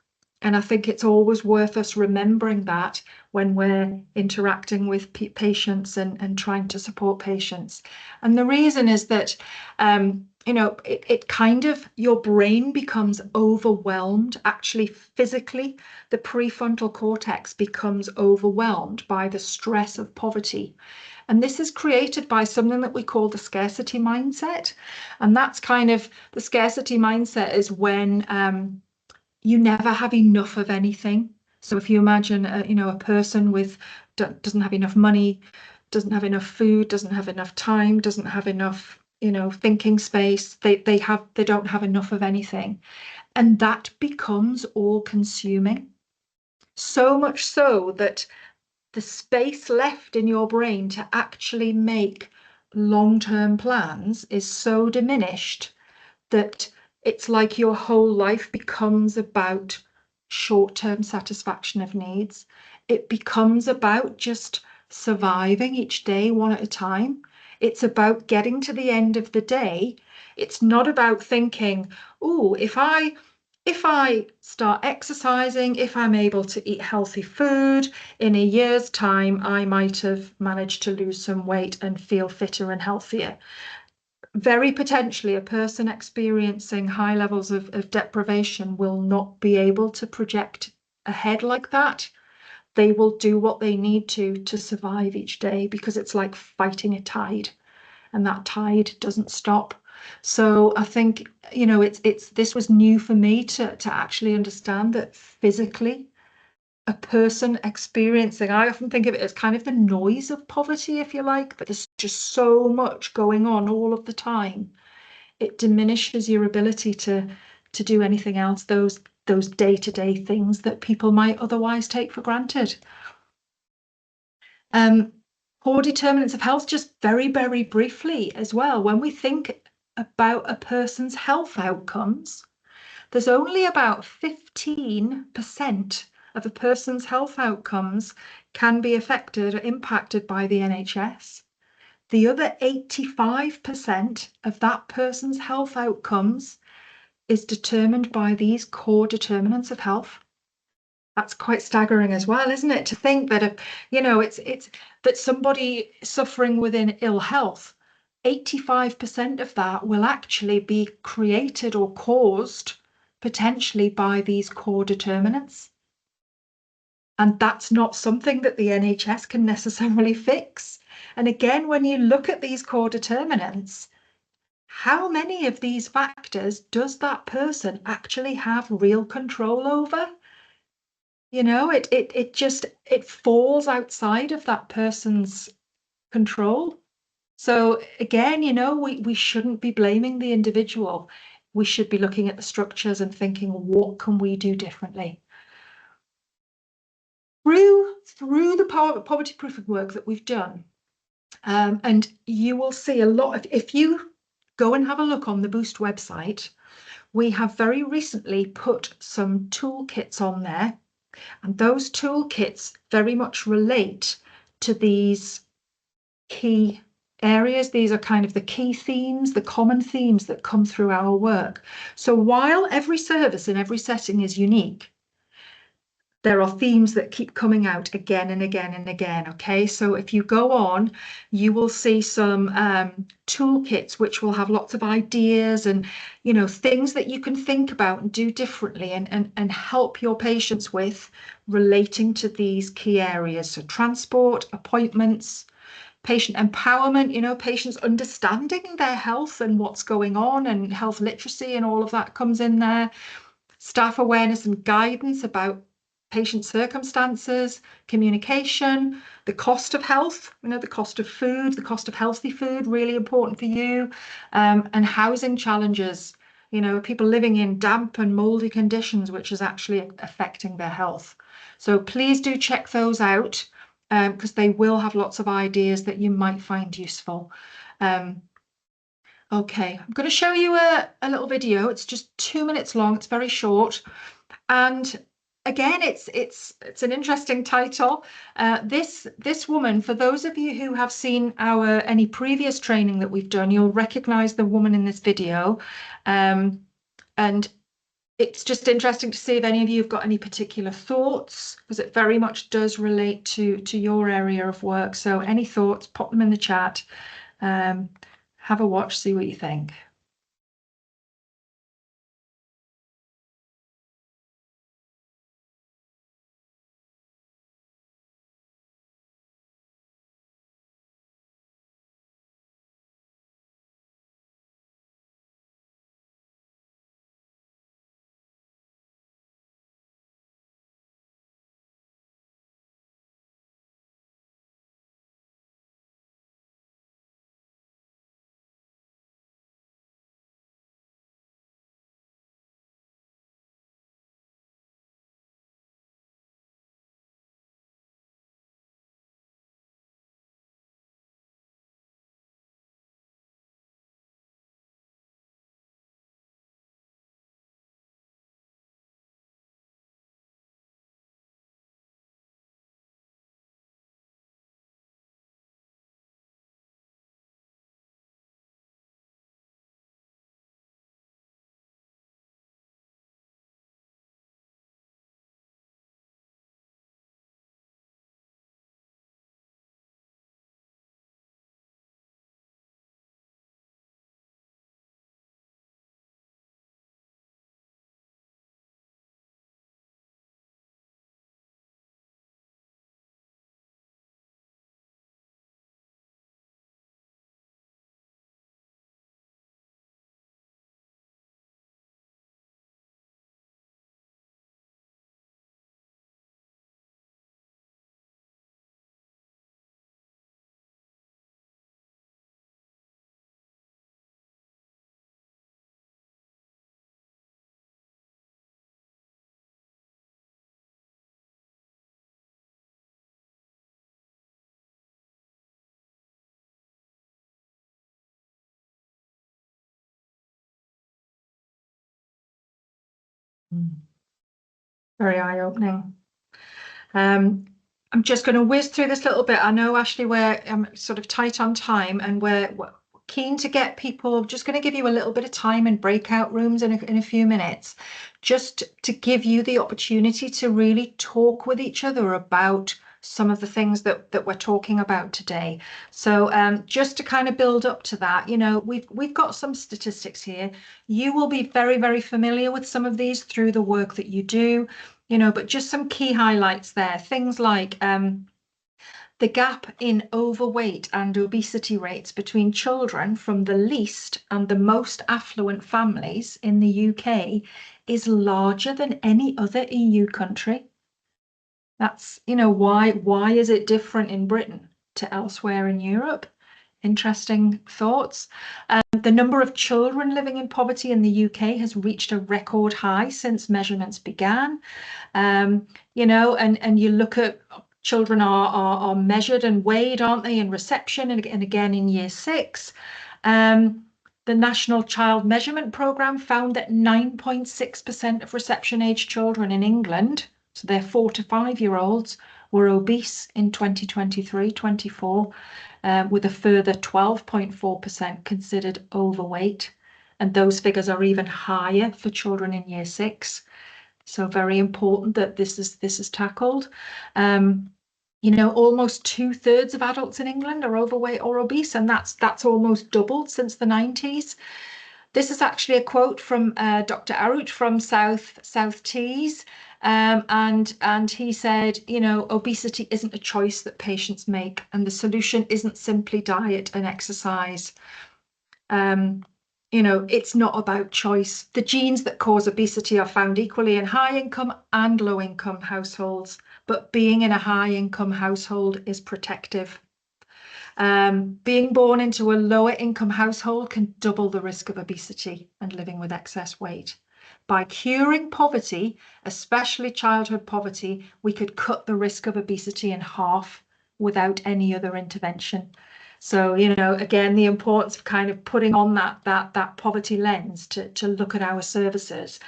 And I think it's always worth us remembering that when we're interacting with patients and trying to support patients. And the reason is that, you know, it kind of, your brain becomes overwhelmed. Actually, physically, the prefrontal cortex becomes overwhelmed by the stress of poverty. And this is created by something that we call the scarcity mindset. And that's kind of, the scarcity mindset is when you never have enough of anything. So if you imagine, you know, a person with doesn't have enough money, doesn't have enough food, doesn't have enough time, doesn't have enough, you know, thinking space, they don't have enough of anything, and that becomes all consuming. So much so that the space left in your brain to actually make long-term plans is so diminished that it's like your whole life becomes about short-term satisfaction of needs. It becomes about just surviving each day one at a time. It's about getting to the end of the day. It's not about thinking, oh, if I start exercising, if I'm able to eat healthy food, in a year's time, I might have managed to lose some weight and feel fitter and healthier. Very potentially, a person experiencing high levels of deprivation will not be able to project ahead like that. They will do what they need to survive each day, because it's like fighting a tide, and that tide doesn't stop. So I think, you know, this was new for me to actually understand that physically a person experiencing, I often think of it as kind of the noise of poverty, if you like, but there's just so much going on all of the time. It diminishes your ability to do anything else, those day-to-day things that people might otherwise take for granted. Poor determinants of health, just very, very briefly as well. When we think about a person's health outcomes, there's only about 15% of a person's health outcomes can be affected or impacted by the NHS. The other 85% of that person's health outcomes is determined by these core determinants of health. That's quite staggering as well, isn't it? To think that, you know, it's that somebody suffering within ill health, 85% of that will actually be created or caused potentially by these core determinants. And that's not something that the NHS can necessarily fix. And again, when you look at these core determinants, how many of these factors does that person actually have real control over? You know, it falls outside of that person's control. So again, you know, we shouldn't be blaming the individual. we should be looking at the structures and thinking, what can we do differently? Through the poverty proofing work that we've done, and you will see a lot of, if you go and have a look on the Boost website, we have very recently put some toolkits on there, and those toolkits very much relate to these key areas. These are kind of the key themes, the common themes that come through our work. So while every service in every setting is unique, there are themes that keep coming out again and again and again. Okay, so if you go on, you will see some toolkits which will have lots of ideas and, you know, things that you can think about and do differently and help your patients with relating to these key areas. So transport, appointments, patient empowerment, you know, patients understanding their health and what's going on, and health literacy and all of that comes in there. Staff awareness and guidance about patient circumstances, communication, the cost of health, you know, the cost of food, the cost of healthy food, really important for you, and housing challenges, you know, people living in damp and moldy conditions, which is actually affecting their health. So please do check those out, because they will have lots of ideas that you might find useful. Okay, I'm going to show you a little video. It's just 2 minutes long. It's very short. And again, it's an interesting title. This woman, for those of you who have seen any previous training that we've done, you'll recognize the woman in this video. And it's just interesting to see if any of you have got any particular thoughts, because it very much does relate to your area of work. So any thoughts, pop them in the chat. Have a watch, see what you think. Very eye-opening. I'm just going to whiz through this little bit. I know, Ashley, we're sort of tight on time, and we're keen to get people. Just going to give you a little bit of time in breakout rooms in a few minutes, just to give you the opportunity to really talk with each other about some of the things that we're talking about today. So just to kind of build up to that, you know, we've got some statistics here. You will be very, very familiar with some of these through the work that you do, you know, but just some key highlights there. Things like the gap in overweight and obesity rates between children from the least and the most affluent families in the UK is larger than any other EU country. That's, you know, why is it different in Britain to elsewhere in Europe? interesting thoughts. The number of children living in poverty in the UK has reached a record high since measurements began. You know, and you look at children are measured and weighed, aren't they, in reception and again in year 6. The National Child Measurement Programme found that 9.6% of reception age children in England, so they're 4 to 5-year-olds, were obese in 2023-24, with a further 12.4% considered overweight. And those figures are even higher for children in year 6. So very important that this is tackled. You know, almost 2/3 of adults in England are overweight or obese, and that's almost doubled since the 90s. This is actually a quote from Dr. Arut from South Tees, and he said, you know, obesity isn't a choice that patients make, and the solution isn't simply diet and exercise. You know, it's not about choice. The genes that cause obesity are found equally in high-income and low-income households, but being in a high-income household is protective. Being born into a lower-income household can double the risk of obesity and living with excess weight. By curing poverty, especially childhood poverty, we could cut the risk of obesity in half without any other intervention. So, you know, again, the importance of kind of putting on that poverty lens to look at our services,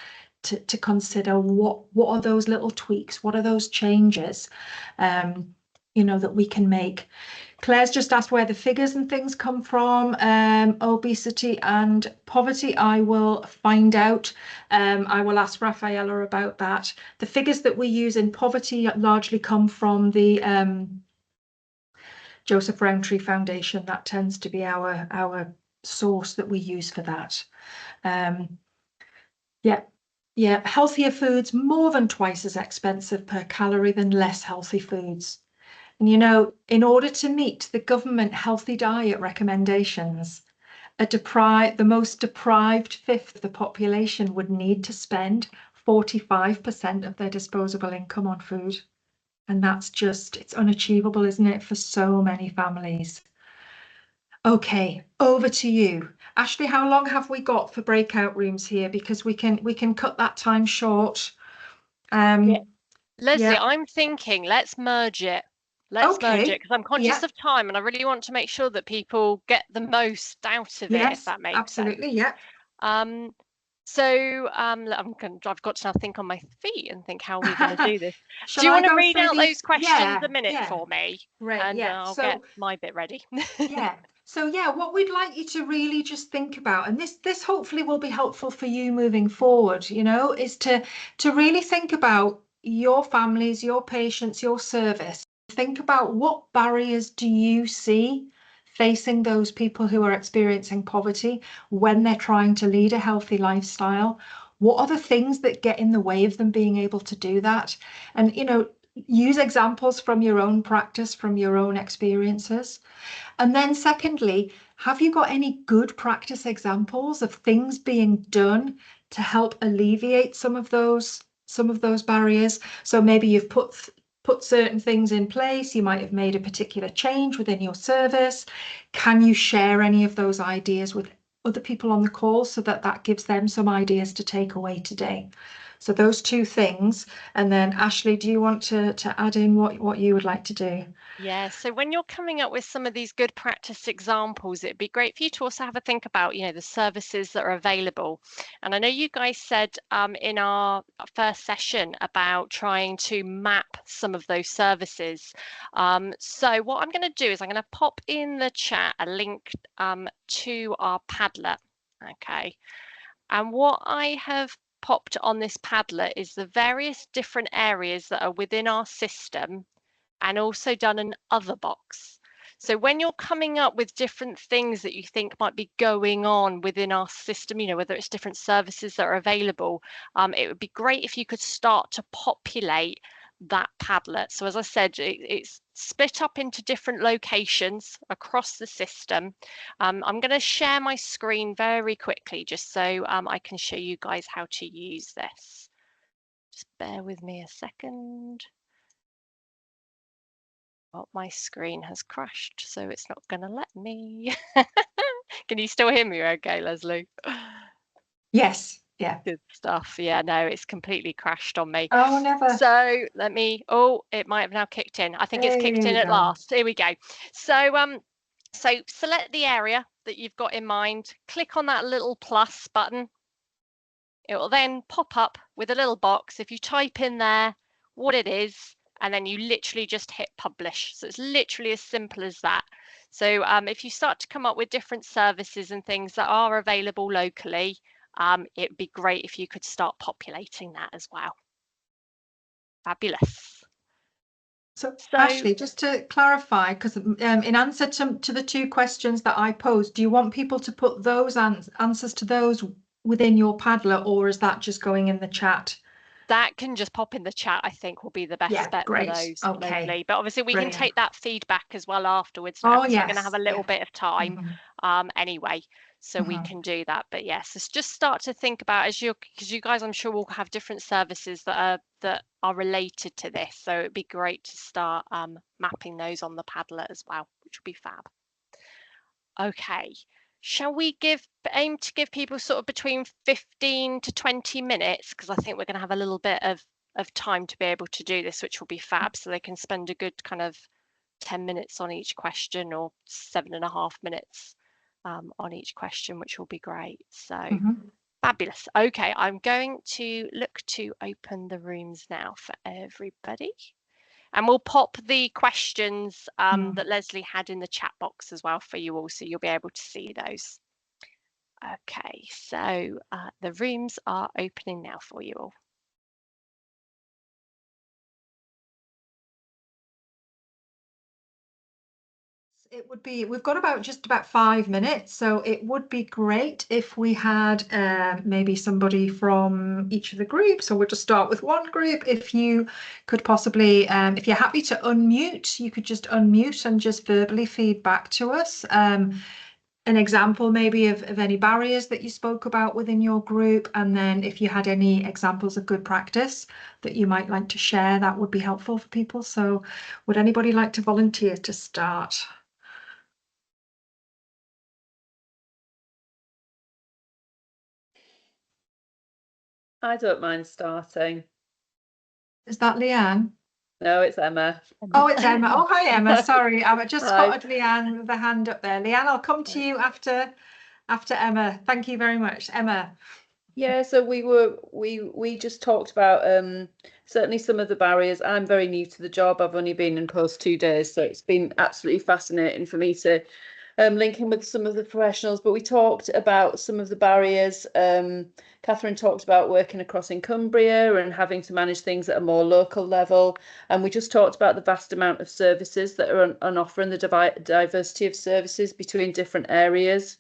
to consider what are those little tweaks, what are those changes, you know, that we can make. Claire's just asked where the figures and things come from, obesity and poverty. I will find out. I will ask Rafaela about that. The figures that we use in poverty largely come from the Joseph Rowntree Foundation. That tends to be our source that we use for that. Yeah, healthier foods more than twice as expensive per calorie than less healthy foods. And you know, in order to meet the government healthy diet recommendations, the most deprived fifth of the population would need to spend 45% of their disposable income on food. And that's just, it's unachievable, isn't it, for so many families? Okay, over to you. Ashley, how long have we got for breakout rooms here? Because we can cut that time short. Lesley, yeah. I'm thinking let's merge it. Let's merge it because I'm conscious of time and I really want to make sure that people get the most out of it, if that makes absolutely, sense. Yeah. So I've got to now think on my feet and think how we're going to do this. Do you want to read out those questions a minute for me? Right, and I'll get my bit ready. So what we'd like you to really just think about, and this hopefully will be helpful for you moving forward, you know, is to really think about your families, your patients, your service. Think about what barriers do you see facing those people who are experiencing poverty when they're trying to lead a healthy lifestyle. What are the things that get in the way of them being able to do that? And, you know, use examples from your own practice, from your own experiences. And then secondly, have you got any good practice examples of things being done to help alleviate some of those barriers? So maybe you've put certain things in place, you might have made a particular change within your service. Can you share any of those ideas with other people on the call so that gives them some ideas to take away today? So those two things. And then Ashley, do you want to add in what you would like to do? Yeah, so when you're coming up with some of these good practice examples, it'd be great for you to also have a think about, you know, the services that are available. And I know you guys said in our first session about trying to map some of those services. So what I'm going to do is I'm going to pop in the chat a link to our Padlet. Okay. And what I have popped on this Padlet is the various different areas that are within our system and also done an other box. So when you're coming up with different things that you think might be going on within our system, you know, whether it's different services that are available, it would be great if you could start to populate that Padlet. So as I said, it's split up into different locations across the system. I'm going to share my screen very quickly just so I can show you guys how to use this. Just bear with me a second. Oh, my screen has crashed, so it's not going to let me. Can you still hear me okay, Lesley? Yes. Yeah. Good stuff. Yeah, no, it's completely crashed on me. Oh, never. So let me, oh, it might have now kicked in. I think it's kicked in at last. Here we go. So select the area that you've got in mind, click on that little plus button. It will then pop up with a little box. If you type in there what it is, and then you literally just hit publish. So it's literally as simple as that. So if you start to come up with different services and things that are available locally, it'd be great if you could start populating that as well. Fabulous. So Ashley, just to clarify, because in answer to the two questions that I posed, do you want people to put those answers to those within your Padlet, or is that just going in the chat? That can just pop in the chat, I think, will be the best bet for those, Lesley. But obviously we can take that feedback as well afterwards now, because we're going to have a little bit of time anyway, so we can do that. But yes, let's just start to think about, because you guys, I'm sure, will have different services that are related to this. So it'd be great to start mapping those on the Padlet as well, which would be fab. Okay. Shall we aim to give people sort of between 15 to 20 minutes? Because I think we're going to have a little bit of time to be able to do this, which will be fab. So they can spend a good kind of 10 minutes on each question, or 7.5 minutes on each question, which will be great. So fabulous. Okay, I'm going to look to open the rooms now for everybody. And we'll pop the questions that Lesley had in the chat box as well for you all, so you'll be able to see those. Okay, so the rooms are opening now for you all. It would be, we've got just about 5 minutes, so it would be great if we had maybe somebody from each of the groups, or we'll just start with one group. If you could possibly, if you're happy to unmute, you could just unmute and just verbally feed back to us. An example maybe of any barriers that you spoke about within your group, and then if you had any examples of good practice that you might like to share, that would be helpful for people. So would anybody like to volunteer to start? I don't mind starting. Is that Leanne? No, it's Emma. Oh, it's Emma. Oh, hi, Emma. Sorry, I just spotted Leanne with the hand up there. Leanne, I'll come to you after Emma. Thank you very much, Emma. Yeah, so we just talked about certainly some of the barriers. I'm very new to the job. I've only been in post 2 days, so it's been absolutely fascinating for me to link in with some of the professionals. But we talked about some of the barriers. Catherine talked about working across in Cumbria and having to manage things at a more local level. And we just talked about the vast amount of services that are on offer and the diversity of services between different areas.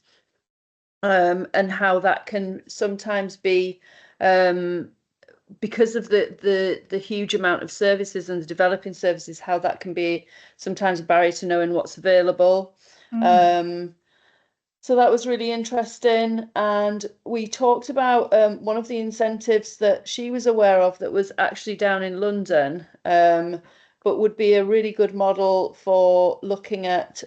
And how that can sometimes be, because of the huge amount of services and the developing services, how that can be sometimes a barrier to knowing what's available. So that was really interesting. And we talked about one of the incentives that she was aware of that was actually down in London, but would be a really good model for looking at,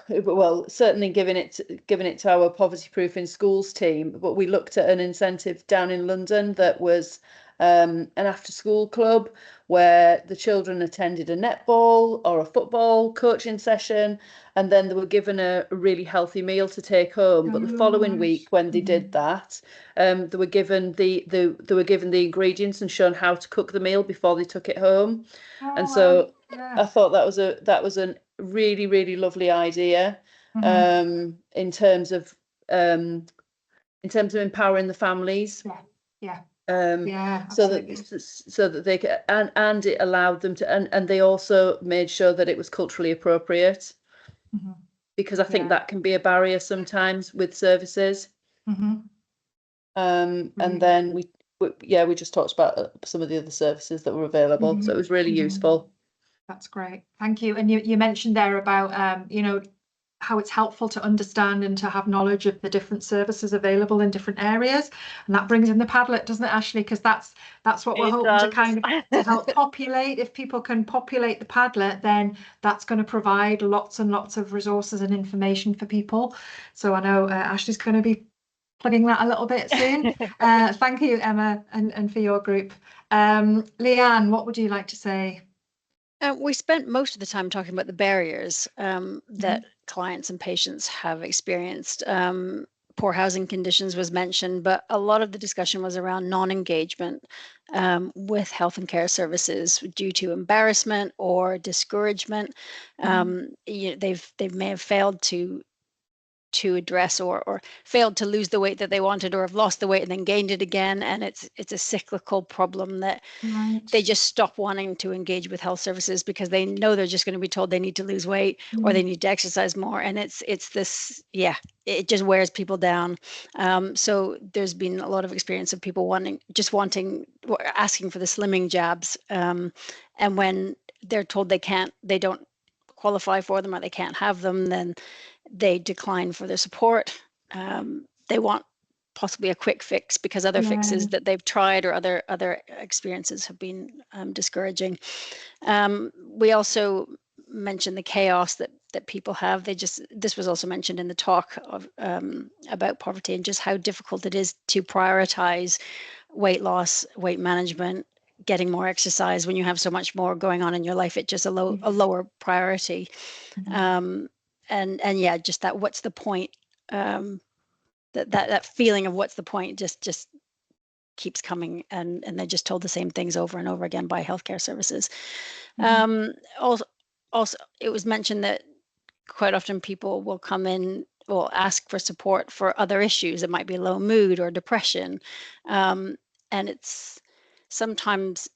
well, certainly giving it to our poverty proofing schools team. But we looked at an incentive down in London that was an after school club where the children attended a netball or a football coaching session, and then they were given a really healthy meal to take home. But the following week, when they did that, they were given the ingredients and shown how to cook the meal before they took it home. And so I thought that was a really, really lovely idea, in terms of empowering the families. So that they could, and it allowed them to, and they also made sure that it was culturally appropriate, because I think that can be a barrier sometimes with services. And then we just talked about some of the other services that were available, so it was really useful. That's great, thank you. And you mentioned there about it's helpful to understand and to have knowledge of the different services available in different areas, and that brings in the Padlet, doesn't it, Ashley? Because that's what we're hoping to kind of to help populate. If people can populate the Padlet, then that's going to provide lots and lots of resources and information for people. So I know Ashley's going to be plugging that a little bit soon. Thank you, Emma, and for your group. Leanne, what would you like to say? We spent most of the time talking about the barriers that clients and patients have experienced. Poor housing conditions was mentioned, but a lot of the discussion was around non-engagement with health and care services due to embarrassment or discouragement. They may have failed to address or failed to lose the weight that they wanted, or have lost the weight and then gained it again, and it's a cyclical problem that they just stop wanting to engage with health services because they know they're just going to be told they need to lose weight or they need to exercise more, and it's this, it just wears people down. So there's been a lot of experience of people asking for the slimming jabs, and when they're told they don't qualify for them or they can't have them, then they decline for their support. They want possibly a quick fix because other fixes that they've tried or other experiences have been discouraging. We also mentioned the chaos that people have. This was also mentioned in the talk about poverty, and just how difficult it is to prioritize weight loss, weight management, getting more exercise when you have so much more going on in your life. It's just a lower priority. And yeah, just that what's the point, that feeling of what's the point just keeps coming, and they're just told the same things over and over again by healthcare services. Also it was mentioned that quite often people will come in, will ask for support for other issues. It might be low mood or depression, and it's sometimes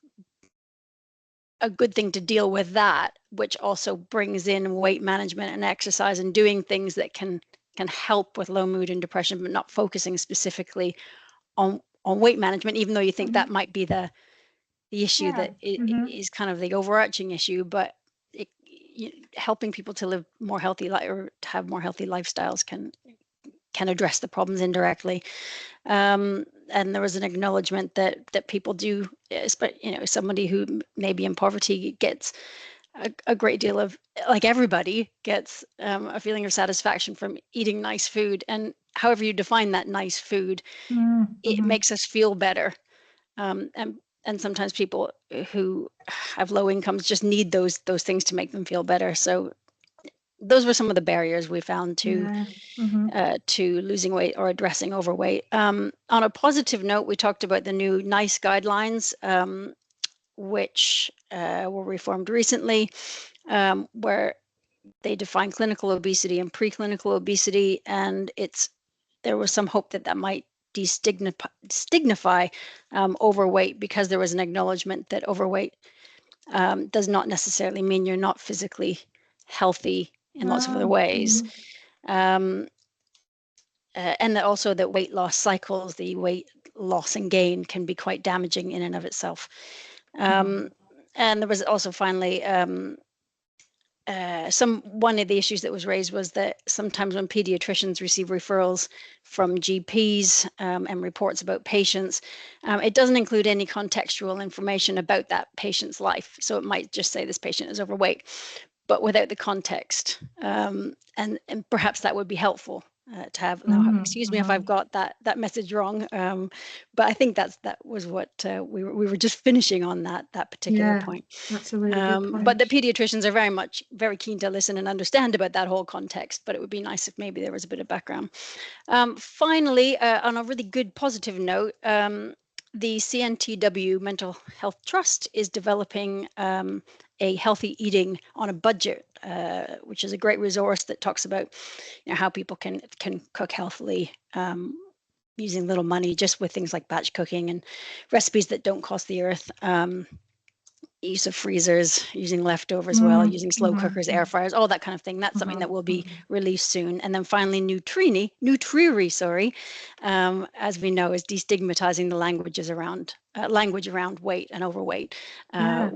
a good thing to deal with that, which also brings in weight management and exercise and doing things that can help with low mood and depression, but not focusing specifically on weight management, even though you think that might be the issue that is kind of the overarching issue. But helping people to live more healthy or to have more healthy lifestyles can address the problems indirectly. And there was an acknowledgement that people do, somebody who may be in poverty gets a great deal of, like everybody gets a feeling of satisfaction from eating nice food, and however you define that nice food, it makes us feel better. And sometimes people who have low incomes just need those things to make them feel better. So those were some of the barriers we found to losing weight or addressing overweight. On a positive note, we talked about the new NICE guidelines, which were reformed recently, where they define clinical obesity and preclinical obesity, and there was some hope that might destigmify overweight, because there was an acknowledgement that overweight does not necessarily mean you're not physically healthy in lots of other ways. And that also that weight loss cycles, the weight loss and gain, can be quite damaging in and of itself. And there was also finally one of the issues that was raised was that sometimes when pediatricians receive referrals from GPs and reports about patients, it doesn't include any contextual information about that patient's life. So it might just say this patient is overweight, but without the context. And perhaps that would be helpful to have. Now, excuse me if I've got that message wrong, but I think that was what we were just finishing on that particular point. That's a really good point. But the pediatricians are very keen to listen and understand about that whole context, but it would be nice if maybe there was a bit of background. Finally, on a really good positive note, the CNTW Mental Health Trust is developing a healthy eating on a budget, which is a great resource that talks about how people can cook healthily using little money, just with things like batch cooking and recipes that don't cost the earth. Use of freezers, using leftovers using slow cookers, air fryers, all that kind of thing. That's something that will be released soon. And then finally, Nutriri, as we know, is destigmatizing the language around weight and overweight,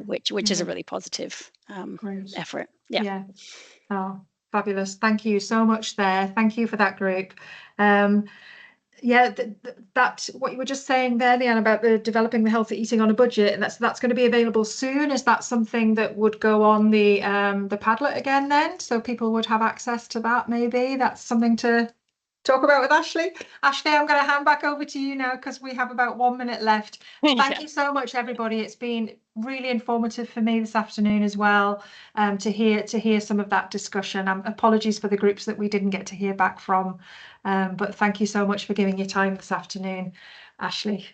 which is a really positive effort. Yeah. Oh, Fabulous. Thank you so much there. Thank you for that group. Yeah, that what you were just saying there, Leanne, about the developing the healthy eating on a budget, and that's going to be available soon. Is that something that would go on the Padlet again then, so people would have access to that? Maybe that's something to talk about with Ashley. Ashley, I'm going to hand back over to you now because we have about 1 minute left. Thank you so much, everybody. It's been really informative for me this afternoon as well, to hear some of that discussion. Apologies for the groups that we didn't get to hear back from, but thank you so much for giving your time this afternoon, Ashley.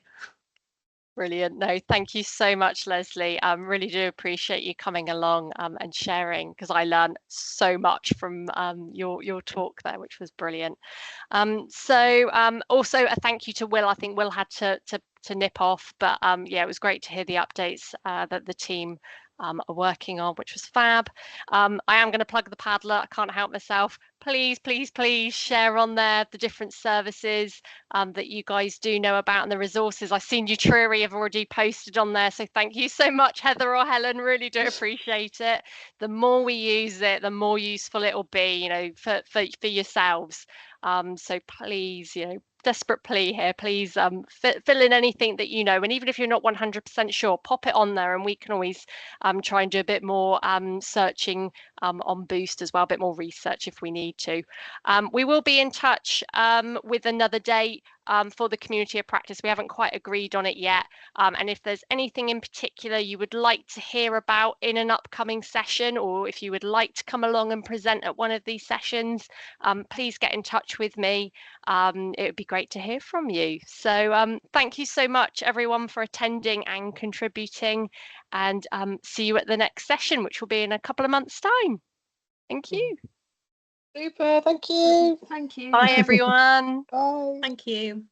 Brilliant. No, thank you so much, Lesley. Really do appreciate you coming along and sharing, because I learned so much from your talk there, which was brilliant. Also a thank you to Will. I think Will had to nip off, but yeah, it was great to hear the updates that the team are working on, which was fab. I am going to plug the Padlet. I can't help myself. Please, please, please share on there the different services that you guys do know about and the resources. I've seen you, Trury, have already posted on there. So thank you so much, Heather or Helen. Really do appreciate it. The more we use it, the more useful it will be, you know, for yourselves. So please, you know, desperate plea here, please fill in anything that you know, and even if you're not 100% sure, pop it on there and we can always try and do a bit more searching on Boost as well, a bit more research if we need to. We will be in touch with another date for the community of practice. We haven't quite agreed on it yet, and if there's anything in particular you would like to hear about in an upcoming session, or if you would like to come along and present at one of these sessions, please get in touch with me. It would be great to hear from you. So thank you so much, everyone, for attending and contributing, and see you at the next session, which will be in a couple of months' time. Thank you. Super, thank you. Thank you. Bye, everyone. Bye. Thank you.